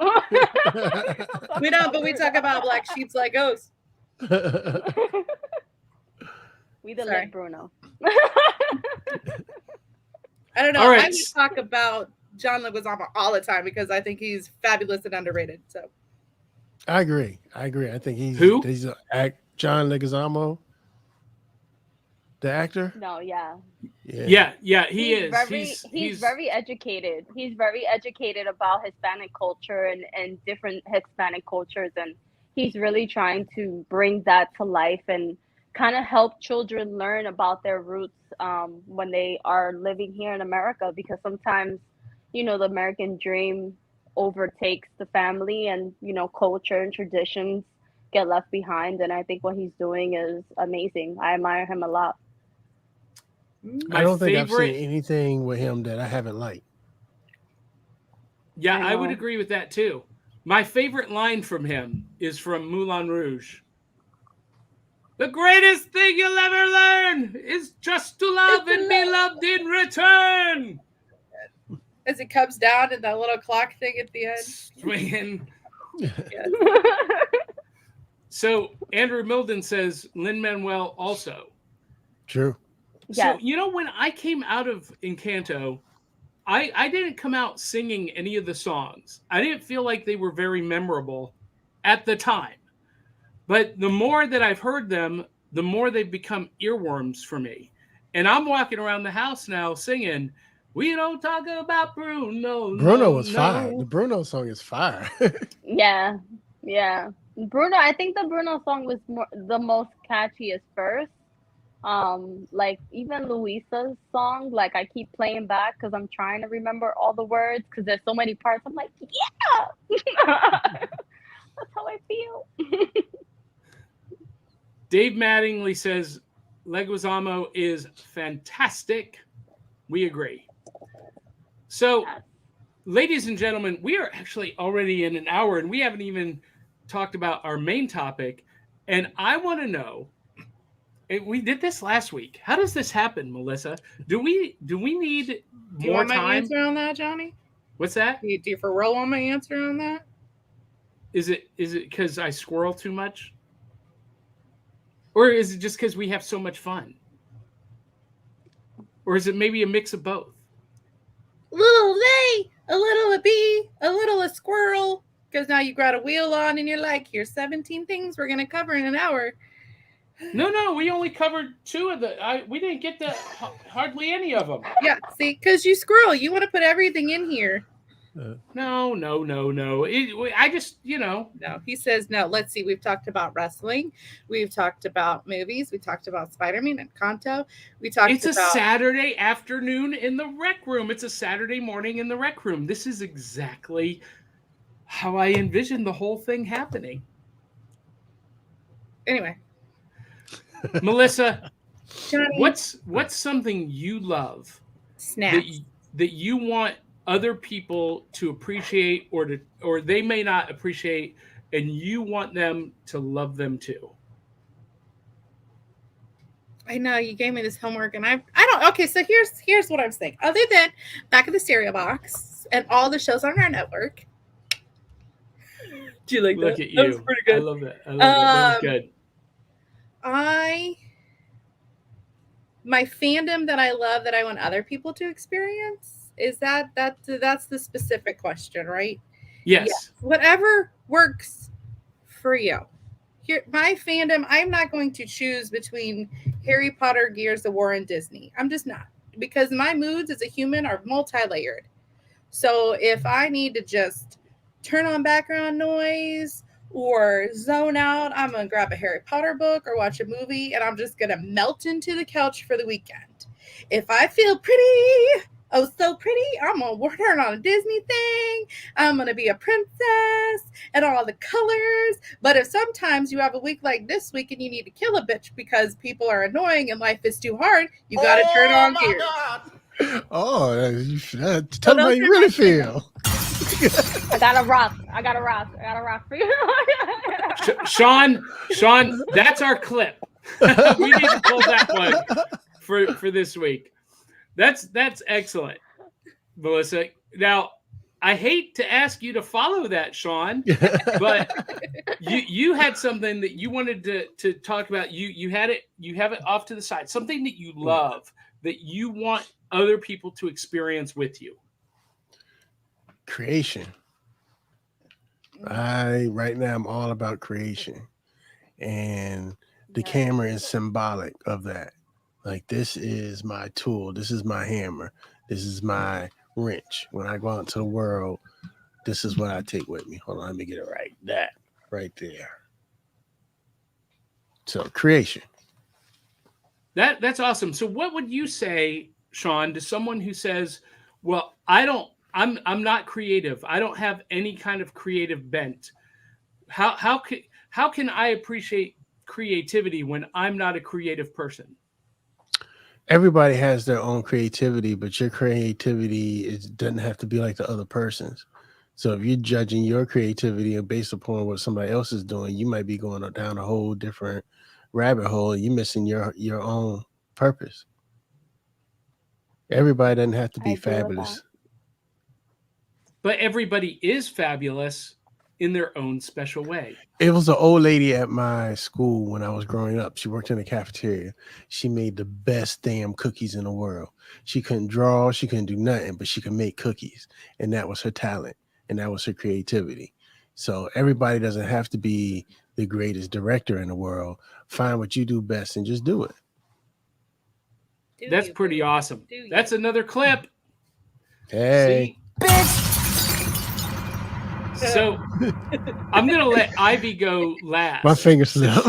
don't, but we talk about black sheeps like ghosts. We didn't like Bruno. I don't know. All right. I would talk about John Leguizamo all the time because I think he's fabulous and underrated. So I agree. I think he's John Leguizamo, the actor. No, yeah. Yeah, he is. He's very educated. He's very educated about Hispanic culture and different Hispanic cultures, and he's really trying to bring that to life and kind of help children learn about their roots when they are living here in America, because sometimes, the American dream overtakes the family, and culture and traditions get left behind. And I think what he's doing is amazing. I admire him a lot. I don't think I've seen anything with him that I haven't liked. Yeah, I would agree with that too. My favorite line from him is from Moulin Rouge. The greatest thing you'll ever learn is just to love and be loved in return. As it comes down and that little clock thing at the end. Swinging. So Andrew Milden says Lin-Manuel also. True. So, when I came out of Encanto, I didn't come out singing any of the songs. I didn't feel like they were very memorable at the time. But the more that I've heard them, the more they've become earworms for me. And I'm walking around the house now singing, We don't talk about Bruno. Bruno was fire. The Bruno song is fire. Yeah, yeah. Bruno, I think the Bruno song was the most catchiest first. Like even Luisa's song, like I keep playing back because I'm trying to remember all the words because there's so many parts. I'm like, yeah, that's how I feel. Dave Mattingly says Leguizamo is fantastic. We agree. So, ladies and gentlemen, we are actually already in an hour, and we haven't even talked about our main topic. And I want to know. We did this last week. How does this happen, Melissa? Do we need Do you more want my time? answer on that, Johnny? What's that? Do you for real want my answer on that? Is it because I squirrel too much? Or is it just because we have so much fun? Or is it maybe a mix of both? Little they, a little a bee, a little a squirrel. Because now you got a wheel on and you're like, here's 17 things we're going to cover in an hour. No, we only covered 2 of the. We didn't get to hardly any of them. Yeah, see, because you squirrel, you want to put everything in here. No. I just, No, he says no. Let's see. We've talked about wrestling. We've talked about movies. We talked about Spider-Man and Kanto. It's a Saturday afternoon in the rec room. It's a Saturday morning in the rec room. This is exactly how I envisioned the whole thing happening. Anyway. Melissa, Johnny, what's something you love Snaps. that you want other people to appreciate or they may not appreciate and you want them to love them too? I know you gave me this homework and I don't. Okay, so here's what I'm saying. Other than Back of the Cereal Box and all the shows on our network. Do you like Look that? at you. That was pretty good. I love that. That was good. My fandom that I love that I want other people to experience is that's the specific question, right? Yes. Whatever works for you. Here, my fandom, I'm not going to choose between Harry Potter, Gears of War, and Disney. I'm just not, because my moods as a human are multi-layered. So if I need to just turn on background noise or zone out, I'm going to grab a Harry Potter book or watch a movie, and I'm just going to melt into the couch for the weekend. If I feel pretty, so pretty, I'm going to turn on a Disney thing. I'm going to be a princess and all the colors. But if sometimes you have a week like this week and you need to kill a bitch because people are annoying and life is too hard, you got to turn on Gears. Tell them how you really feel. I got a rock for you. Sean, that's our clip. We need to pull that one for this week. That's excellent, Melissa. Now, I hate to ask you to follow that, Sean, but you had something that you wanted to talk about. You have it off to the side. Something that you love that you want other people to experience with you. Creation. Right now I'm all about creation, and the camera is symbolic of that. Like, this is my tool, this is my hammer, this is my wrench. When I go out into the world, this is what I take with me. Hold on, let me get it right. That right there. So creation. That's awesome. So what would you say, Sean, to someone who says, well, I'm not creative. I don't have any kind of creative bent. How can I appreciate creativity when I'm not a creative person? Everybody has their own creativity, but your creativity doesn't have to be like the other person's. So if you're judging your creativity based upon what somebody else is doing, you might be going down a whole different rabbit hole. You're missing your own purpose. Everybody doesn't have to be fabulous. But everybody is fabulous in their own special way. It was an old lady at my school when I was growing up. She worked in the cafeteria. She made the best damn cookies in the world. She couldn't draw. She couldn't do nothing, but she could make cookies. And that was her talent. And that was her creativity. So everybody doesn't have to be the greatest director in the world. Find what you do best and just do it. That's pretty awesome. That's another clip. Hey. So I'm gonna let Ivy go last. My finger slipped.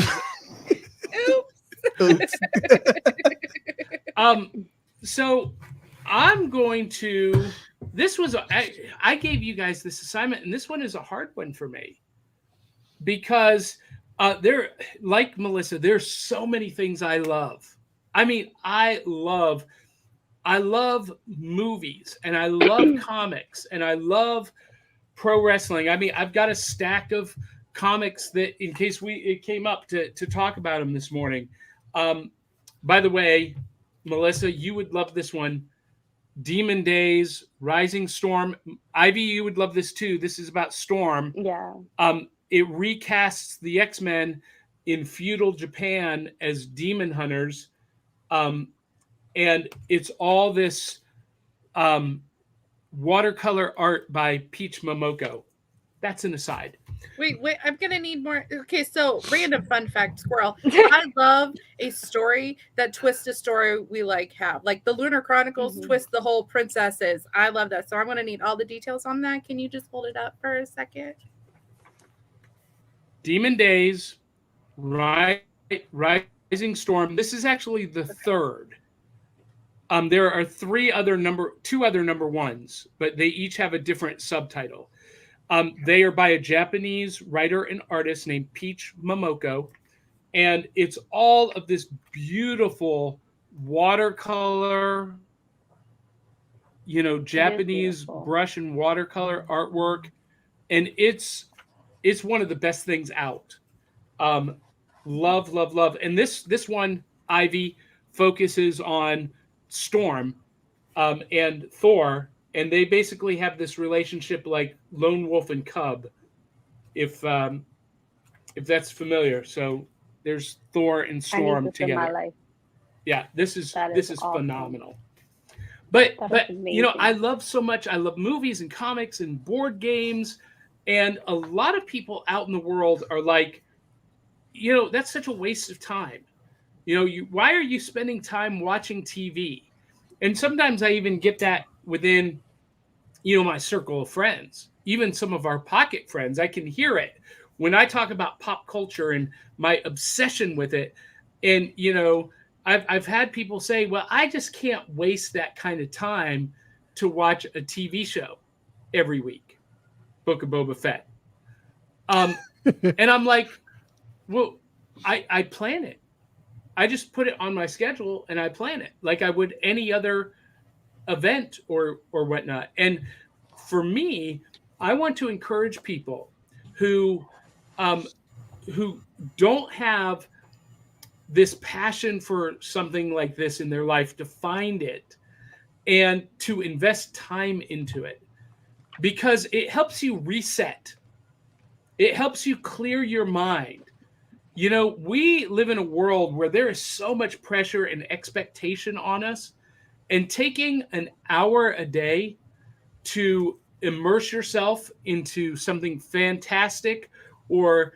Oops. Oops. So I'm going to. I gave you guys this assignment, and this one is a hard one for me because like Melissa, there's so many things I love. I mean, I love movies, and I love comics, and I love pro wrestling. I mean, I've got a stack of comics that, in case it came up to talk about them this morning. By the way, Melissa, you would love this one. Demon Days, Rising Storm. Ivy, you would love this too. This is about Storm. Yeah. It recasts the X-Men in feudal Japan as demon hunters. And it's all this watercolor art by Peach Momoko. That's an aside. Wait, I'm gonna need more. Okay, so random fun fact, squirrel. I love a story that twists a story we have. Like the Lunar Chronicles twist the whole princesses. I love that. So I'm gonna need all the details on that. Can you just hold it up for a second? Demon Days, Rising Storm. This is actually the third. There are two other number ones, but they each have a different subtitle. They are by a Japanese writer and artist named Peach Momoko, and it's all of this beautiful watercolor, Japanese brush and watercolor artwork, and it's one of the best things out. Love, and this one, Ivy, focuses on Storm and Thor. And they basically have this relationship like lone wolf and cub, if that's familiar. So there's Thor and Storm together. In my life. Yeah, this is awesome. Phenomenal. But I love so much. I love movies and comics and board games, and a lot of people out in the world are like, that's such a waste of time. Why are you spending time watching TV? And sometimes I even get that within, my circle of friends, even some of our pocket friends. I can hear it when I talk about pop culture and my obsession with it. And, I've had people say, well, I just can't waste that kind of time to watch a TV show every week, Book of Boba Fett. And I'm like, well, I plan it. I just put it on my schedule and I plan it like I would any other event or whatnot. And for me, I want to encourage people who don't have this passion for something like this in their life to find it and to invest time into it, because it helps you reset. It helps you clear your mind. We live in a world where there is so much pressure and expectation on us, and taking an hour a day to immerse yourself into something fantastic, or,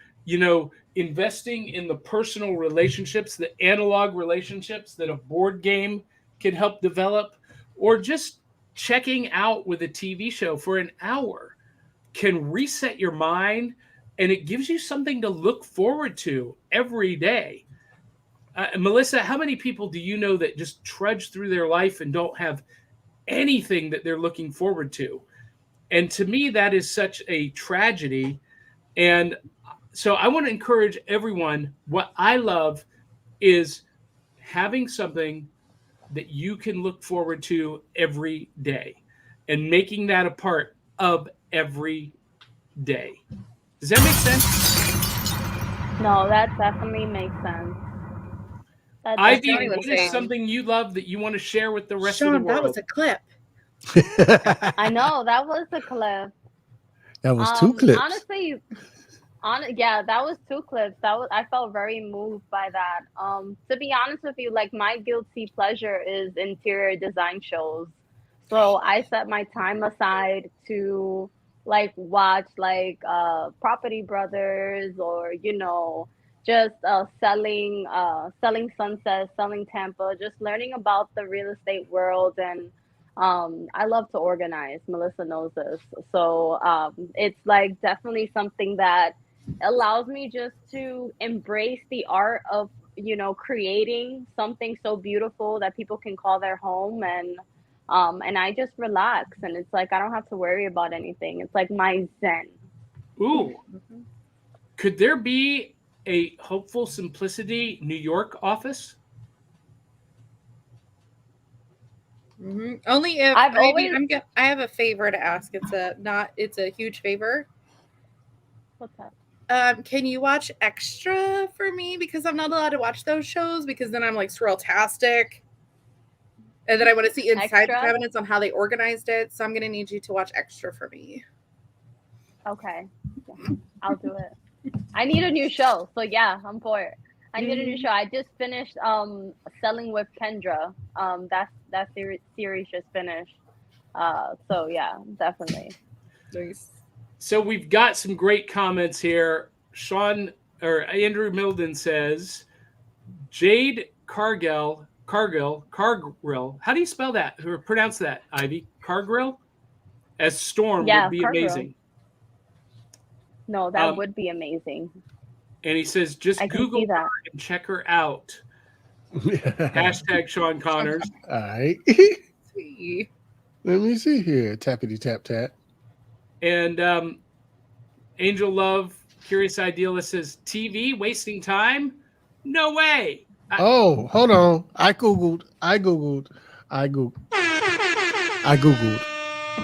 investing in the personal relationships, the analog relationships that a board game can help develop, or just checking out with a TV show for an hour can reset your mind, and it gives you something to look forward to every day. Melissa, how many people do you know that just trudge through their life and don't have anything that they're looking forward to? And to me, that is such a tragedy. And so I want to encourage everyone. What I love is having something that you can look forward to every day and making that a part of every day. Does that make sense? No, that definitely makes sense. Ivy, what is something you love that you want to share with the rest of the world? That was a clip. I know, that was a clip. That was two clips. Honestly, yeah, that was two clips. I felt very moved by that. To be honest with you, like my guilty pleasure is interior design shows. So I set my time aside to watch Property Brothers, or just selling Sunset, selling Tampa, just learning about the real estate world. And I love to organize. Melissa knows this. So it's like definitely something that allows me just to embrace the art of, creating something so beautiful that people can call their home, and I just relax, and it's like I don't have to worry about anything. It's like my zen. Ooh, could there be a Hopeful Simplicity New York office? Only if I've always I have a favor to ask. It's a huge favor. what's that? Can you watch Extra for me? Because I'm not allowed to watch those shows because then I'm like surreal-tastic. And then I want to see inside the Extra? cabinets on how they organized it. So I'm going to need you to watch Extra for me. Okay. Yeah, I'll do it. I need a new show. So yeah, I'm for it. I need a new show. I just finished Selling with Kendra. That series just finished. So yeah, definitely. Nice. So we've got some great comments here. Andrew Milden says, Jade Cargill. How do you spell that or pronounce that, Ivy? Cargill? As Storm would be Cargill. amazing. No, that would be amazing. And he says, just Google her and check her out. Hashtag Sean Connors. All right. Let me see here. Tappity tap tap. And Angel Love, Curious Idealist says, TV wasting time? No way. Hold on. I googled,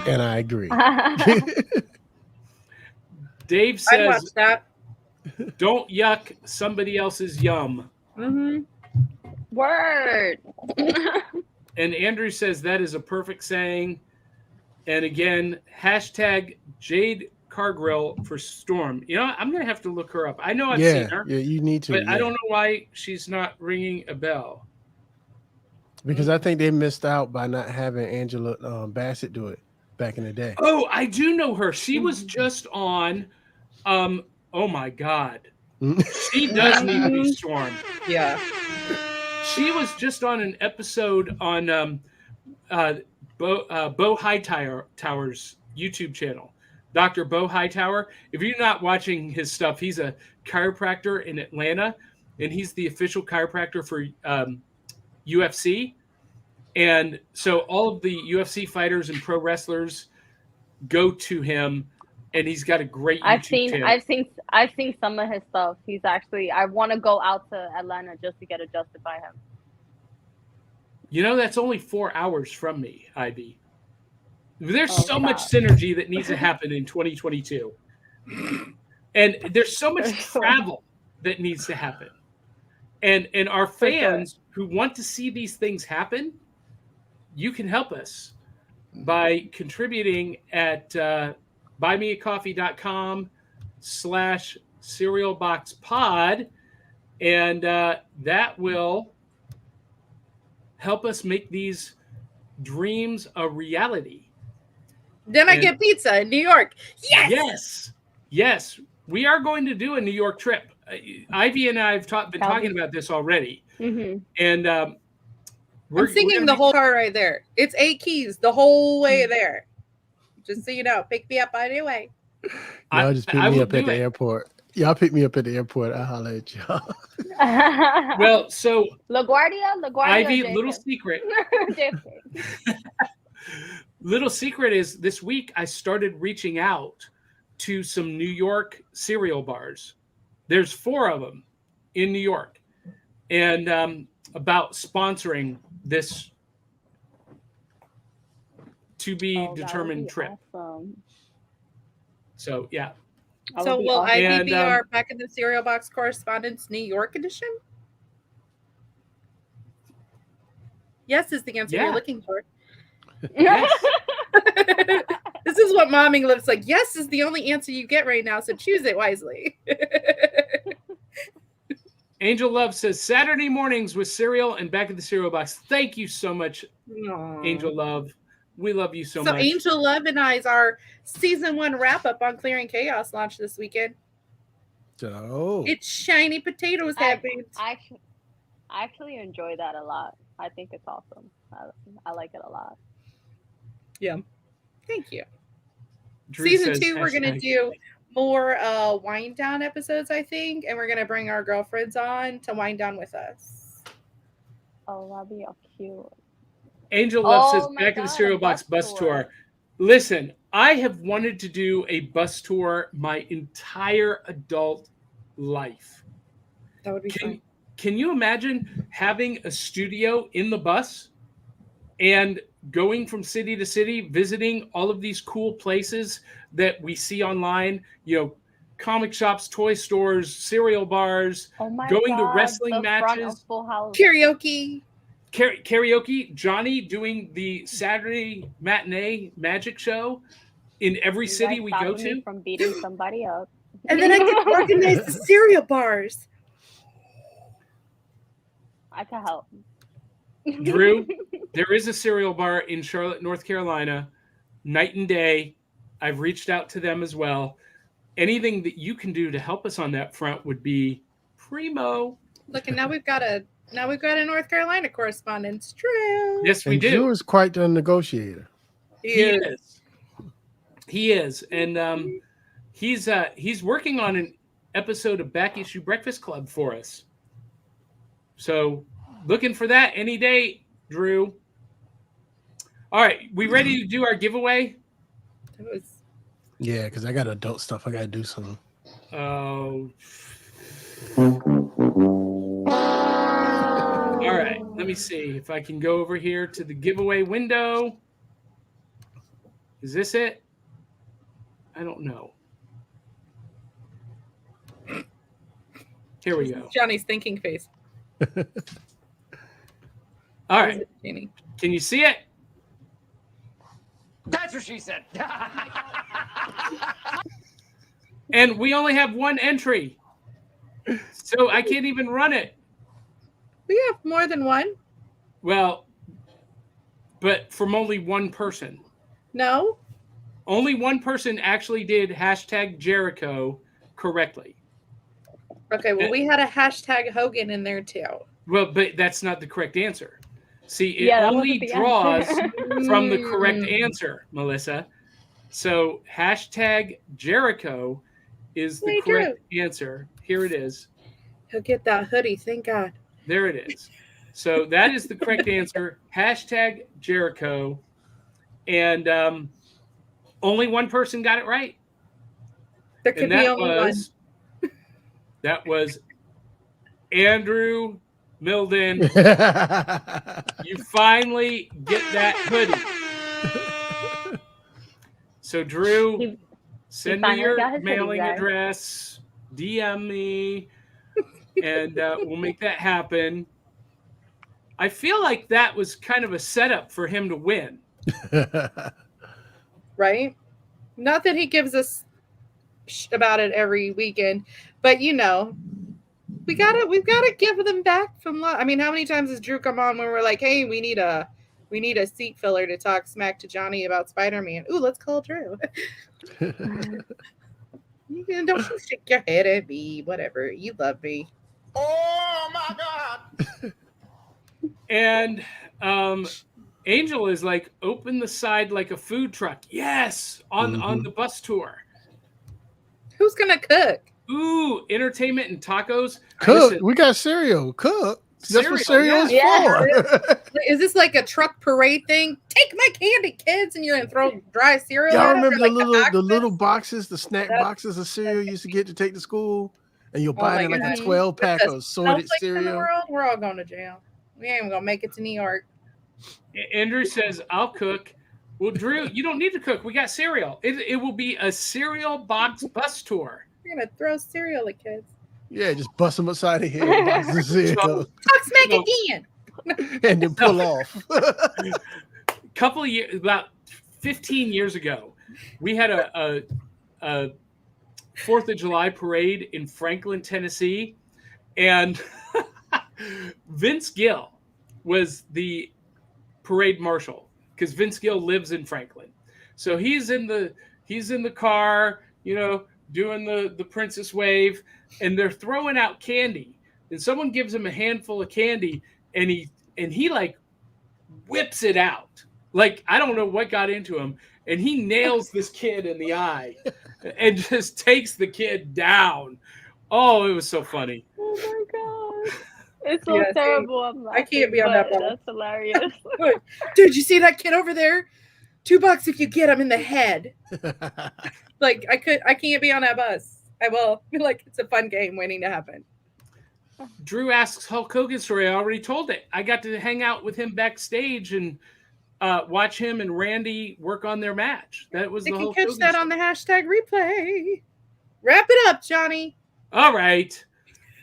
and I agree. Dave I'd says, watch that. don't yuck somebody else's yum. Word. And Andrew says that is a perfect saying. And again, hashtag Jade Cargill for Storm. I'm going to have to look her up. I know I've seen her. Yeah, you need to. But I don't know why she's not ringing a bell. Because I think they missed out by not having Angela Bassett do it back in the day. Oh, I do know her. She was just on, oh my God. She does need to be Storm. Yeah. She was just on an episode on Bo Hightower's YouTube channel. Dr. Bo Hightower. If you're not watching his stuff, he's a chiropractor in Atlanta, and he's the official chiropractor for UFC. And so all of the UFC fighters and pro wrestlers go to him, and he's got a great YouTube channel. I've seen some of his stuff. He's actually, I want to go out to Atlanta just to get adjusted by him. That's only 4 hours from me, Ivy. There's so much synergy that needs to happen in 2022. And there's so much travel that needs to happen. And our fans who want to see these things happen, you can help us by contributing at buymeacoffee.com/cerealboxpod. And that will help us make these dreams a reality. Then I get pizza in New York. Yes. We are going to do a New York trip. Ivy and I have been talking about this already. Mm-hmm. And I'm singing the whole car right there. It's 8 keys the whole way there. Just so you know, pick me up anyway. Y'all just pick me up at the airport. Y'all pick me up at the airport. I'll holler at y'all. Well, so LaGuardia, Ivy, little secret. Little secret is this week I started reaching out to some New York cereal bars. There's 4 of them in New York, and about sponsoring this to be determined trip. Awesome. So yeah. So will Ivy be our Back in the Cereal Box Correspondence New York edition? Yes is the answer you're looking for. Yes. This is what momming looks like. Yes is the only answer you get right now, so choose it wisely. Angel Love says Saturday mornings with cereal and Back in the Cereal Box. Thank you so much, Angel Love. We love you so much. So Angel Love and I's our season 1 wrap up on Clearing Chaos launched this weekend. Oh. It's shiny potatoes happened. I actually enjoy that a lot. I think it's awesome. I like it a lot. Yeah. Thank you. Drew Season says 2, we're gonna hashtag- do more wind down episodes, I think, and we're gonna bring our girlfriends on to wind down with us. Oh, that'd be cute. Angel Love says, Oh my back in the God, Cereal a Box bus bus tour. tour. Listen, I have wanted to do a bus tour my entire adult life. That would be fun. Can you imagine having a studio in the bus and going from city to city, visiting all of these cool places that we see online, you know, comic shops, toy stores, cereal bars, Oh my going to God, wrestling the front of matches, Full House. Karaoke. karaoke, Johnny doing the Saturday matinee magic show in every You city guys we go stopping me to. from beating somebody up. And then I can organize the cereal bars. I can help. Drew, there is a cereal bar in Charlotte, North Carolina, night and day. I've reached out to them as well. Anything that you can do to help us on that front would be primo. Look, and now we've got a North Carolina correspondent. Drew. Yes, we And do. Drew is quite the negotiator. He is. He is, and he's working on an episode of Back Issue Breakfast Club for us. So, looking for that any day, Drew. All right, we ready to do our giveaway? That was Yeah, because I got adult stuff I got to do soon. Oh. All right, let me see if I can go over here to the giveaway window. Is this it? I don't know. Here we go. Johnny's thinking face. All right, Jeannie. can you see it? That's what she said. And we only have one entry, so I can't even run it. We have more than one. Well, but from only one person. No. Only one person actually did hashtag Jericho correctly. Okay, well, we had a hashtag Hogan in there too. Well, but that's not the correct answer. See, it Yeah, that only wasn't the draws answer. from the correct answer, Melissa. So hashtag Jericho is the Hey, correct answer. Here it is. He'll get that hoodie. Thank God. There it is. So that is the correct answer. Hashtag Jericho. And only one person got it right. There could And be that only one. that was Andrew Milden. You finally get that hoodie. So Drew, send me finally your got his hoodie, mailing guys. address, DM me, and we'll make that happen. I feel like that was kind of a setup for him to win. Right? Not that he gives us about it every weekend, but we've got to give them back from love. I mean, how many times has Drew come on when we're like, hey, we need a seat filler to talk smack to Johnny about Spider-Man. Ooh, let's call Drew. Don't you shake your head at me. Whatever. You love me. Oh my God. And Angel is like, open the side like a food truck. Yes, on the bus tour. Who's gonna cook? Ooh, entertainment and tacos. Cook. Listen, We got cereal. Cook. That's what cereal is yeah. for. Is this like a truck parade thing? Take my candy, kids, and you're gonna throw dry cereal. Y'all at 'em, remember or the like little boxes? boxes, the snack boxes of cereal you used to get to take to school, and you'll buy my it in like God. a 12-pack With the of sorted snowflakes in the cereal. world, we're all going to jail. We ain't even gonna make it to New York. Andrew says, I'll cook. Well, Drew, you don't need to cook. We got cereal. It will be a cereal box bus tour. You're gonna throw cereal at kids. Yeah, just bust them upside the head, boxes of cereal, Talk smack No. again. and then pull off. Couple of years, about 15 years ago, we had a 4th of July parade in Franklin, Tennessee, and Vince Gill was the parade marshal because Vince Gill lives in Franklin. So he's in the car, doing the princess wave, and they're throwing out candy. And someone gives him a handful of candy, and he like whips it out Like, I don't know what got into him. And he nails this kid in the eye and just takes the kid down. Oh, it was so funny. Oh my god. It's so Yeah, see, terrible. I'm I laughing, can't be on that but bus. that's hilarious. Dude, you see that kid over there? $2 if you get him in the head. Like, I can't be on that bus. I will. Like, it's a fun game waiting to happen. Drew asks Hulk Hogan story. I already told it. I got to hang out with him backstage and watch him and Randy work on their match. That was You the can Hulk catch Hogan that story. on the hashtag replay. Wrap it up, Johnny. All right.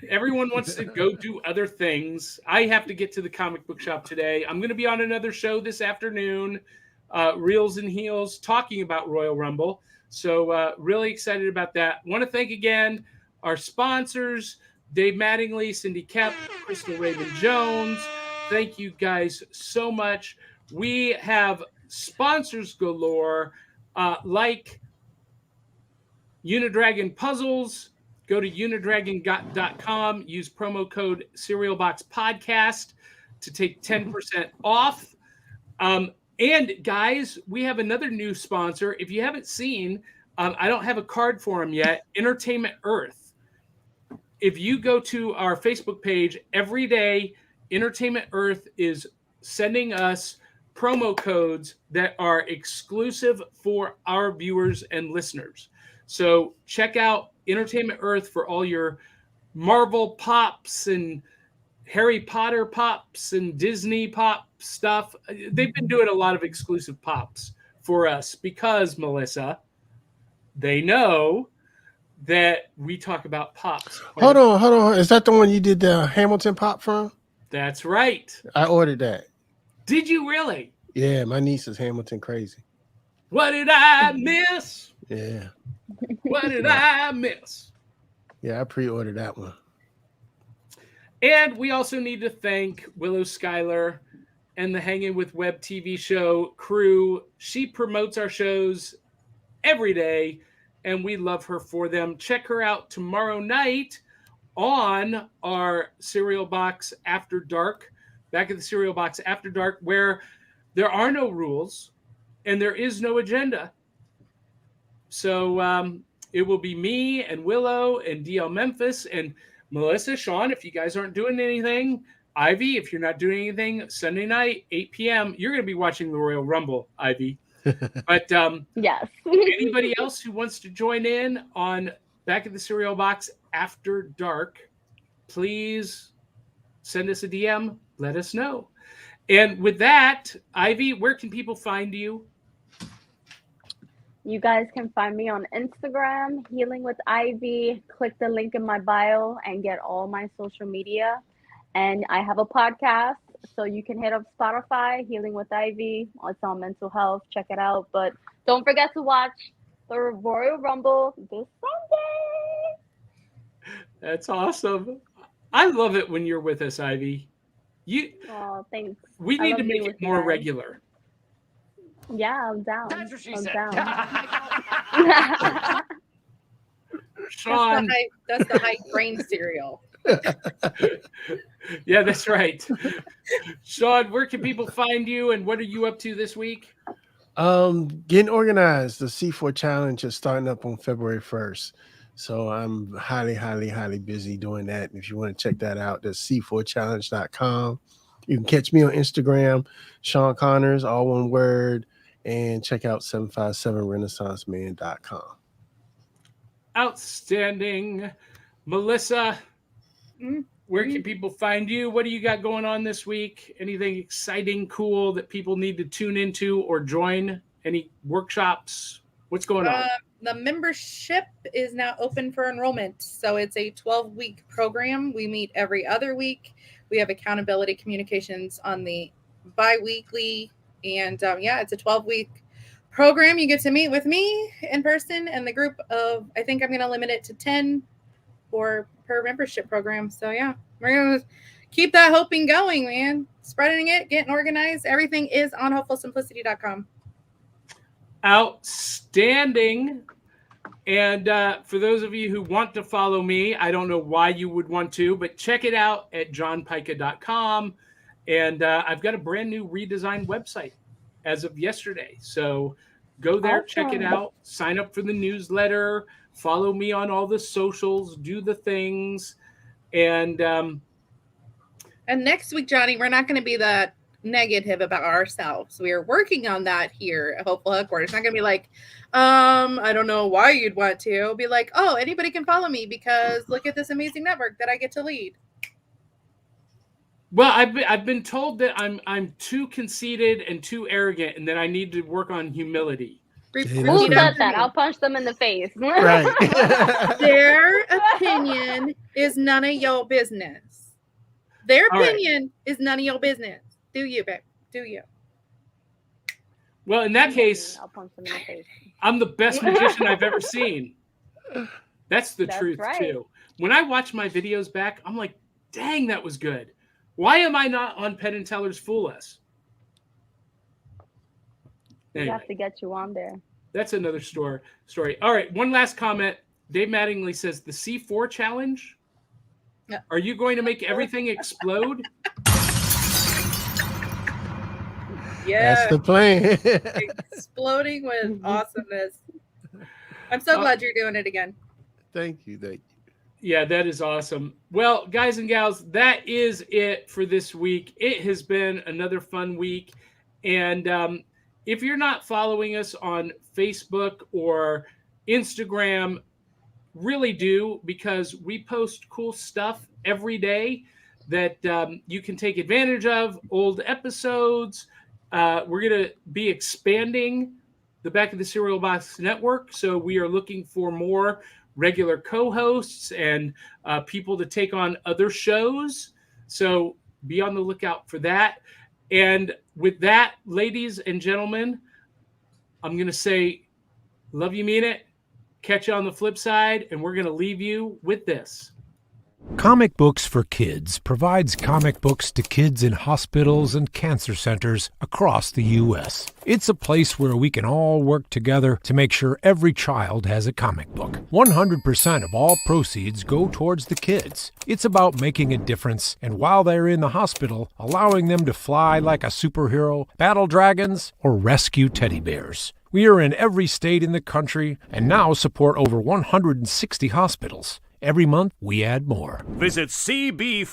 Everyone wants to go do other things. I have to get to the comic book shop today. I'm going to be on another show this afternoon, Reels and Heels, talking about Royal Rumble. So really excited about that. Want to thank again our sponsors, Dave Mattingly, Cindy Kemp, Crystal Raven Jones. Thank you guys so much. We have sponsors galore, like Unidragon Puzzles. Go to unidragon.com, use promo code SerialBoxPodcast to take 10% off. And guys, we have another new sponsor. If you haven't seen, I don't have a card for them yet, Entertainment Earth. If you go to our Facebook page, every day, Entertainment Earth is sending us promo codes that are exclusive for our viewers and listeners. So check out Entertainment Earth for all your Marvel pops and Harry Potter pops and Disney pop stuff. They've been doing a lot of exclusive pops for us because, Melissa, they know that we talk about pops. Hold on. Is that the one you did the Hamilton pop from? That's right. I ordered that. Did you really? Yeah, my niece is Hamilton crazy. What did I miss? Yeah. What did I miss? Yeah, I pre-ordered that one. And we also need to thank Willow Schuyler and the Hanging with Web TV show crew. She promotes our shows every day, and we love her for them. Check her out tomorrow night on our Cereal Box After Dark, back at the Cereal Box After Dark, where there are no rules and there is no agenda. So it will be me and Willow and DL Memphis and Melissa, Sean, if you guys aren't doing anything, Ivy, if you're not doing anything, Sunday night, 8 p.m., you're going to be watching the Royal Rumble, Ivy. But Yes. anybody else who wants to join in on Back at the Cereal Box After Dark, please send us a DM. Let us know. And with that, Ivy, where can people find you? You guys can find me on Instagram, Healing with Ivy. Click the link in my bio and get all my social media. And I have a podcast, so you can hit up Spotify, Healing with Ivy. It's on mental health. Check it out. But don't forget to watch the Royal Rumble this Sunday. That's awesome. I love it when you're with us, Ivy. Oh, thanks. We I need love to make being it with you more guys. regular. Yeah, I'm down. That's what she I'm said. down. Sean. That's the hype brain cereal. Yeah, that's right. Sean, where can people find you and what are you up to this week? Getting organized. The C4 challenge is starting up on February 1st. So I'm highly busy doing that. If you want to check that out, that's c4challenge.com. You can catch me on Instagram, Sean Connors, all one word, and check out 757renaissanceman.com. Outstanding. Melissa, where can people find you? What do you got going on this week? Anything exciting, cool that people need to tune into or join? Any workshops? What's going on? The membership is now open for enrollment. So it's a 12-week program. We meet every other week. We have accountability communications on the bi-weekly. And it's a 12-week program. You get to meet with me in person and the group of, I think I'm going to limit it to 10 per membership program. So yeah, we're going to keep that hoping going, man. Spreading it, getting organized. Everything is on hopefulsimplicity.com. Outstanding. And for those of you who want to follow me, I don't know why you would want to, but check it out at johnpica.com. And I've got a brand new redesigned website. as of yesterday. So go there, check it Awesome. out, sign up for the newsletter, follow me on all the socials, do the things. And next week, Johnny, we're not going to be that negative about ourselves. We are working on that here at Hopeful Headquarters. It's not going to be like, I don't know why you'd want to. It'll be like, oh, anybody can follow me because look at this amazing network that I get to lead. well, I've been told that I'm too conceited and too arrogant, and that I need to work on humility. that's Who right. said that? I'll punch them in the face. Right. Their opinion is none of your business. Their All right. opinion is none of your business. Do you, babe? Do you? Well, in that case, I'll punch them in the face. I'm the best magician I've ever seen. That's the That's truth, right. too. When I watch my videos back, I'm like, dang, that was good. Why am I not on Penn and Teller's Fool Us? We Anyway, have to get you on there. that's another story. All right, one last comment. Dave Mattingly says, the C4 challenge? Yeah. Are you going to make everything explode? Yeah. That's the plan. Exploding with awesomeness. I'm so glad you're doing it again. Thank you. Thank you. Yeah, that is awesome. Well, guys and gals, that is it for this week. It has been another fun week. And if you're not following us on Facebook or Instagram, really do, because we post cool stuff every day that you can take advantage of. Old episodes. We're going to be expanding the Back of the Cereal Box Network. So we are looking for more regular co-hosts and people to take on other shows. So be on the lookout for that. And with that, ladies and gentlemen, I'm going to say, love you, mean it. Catch you on the flip side. And we're going to leave you with this. Comic Books for Kids provides comic books to kids in hospitals and cancer centers across the U.S. It's a place where we can all work together to make sure every child has a comic book. 100% of all proceeds go towards the kids. It's about making a difference, and while they're in the hospital, allowing them to fly like a superhero, battle dragons, or rescue teddy bears. We are in every state in the country and now support over 160 hospitals. Every month, we add more. Visit cb4k.org.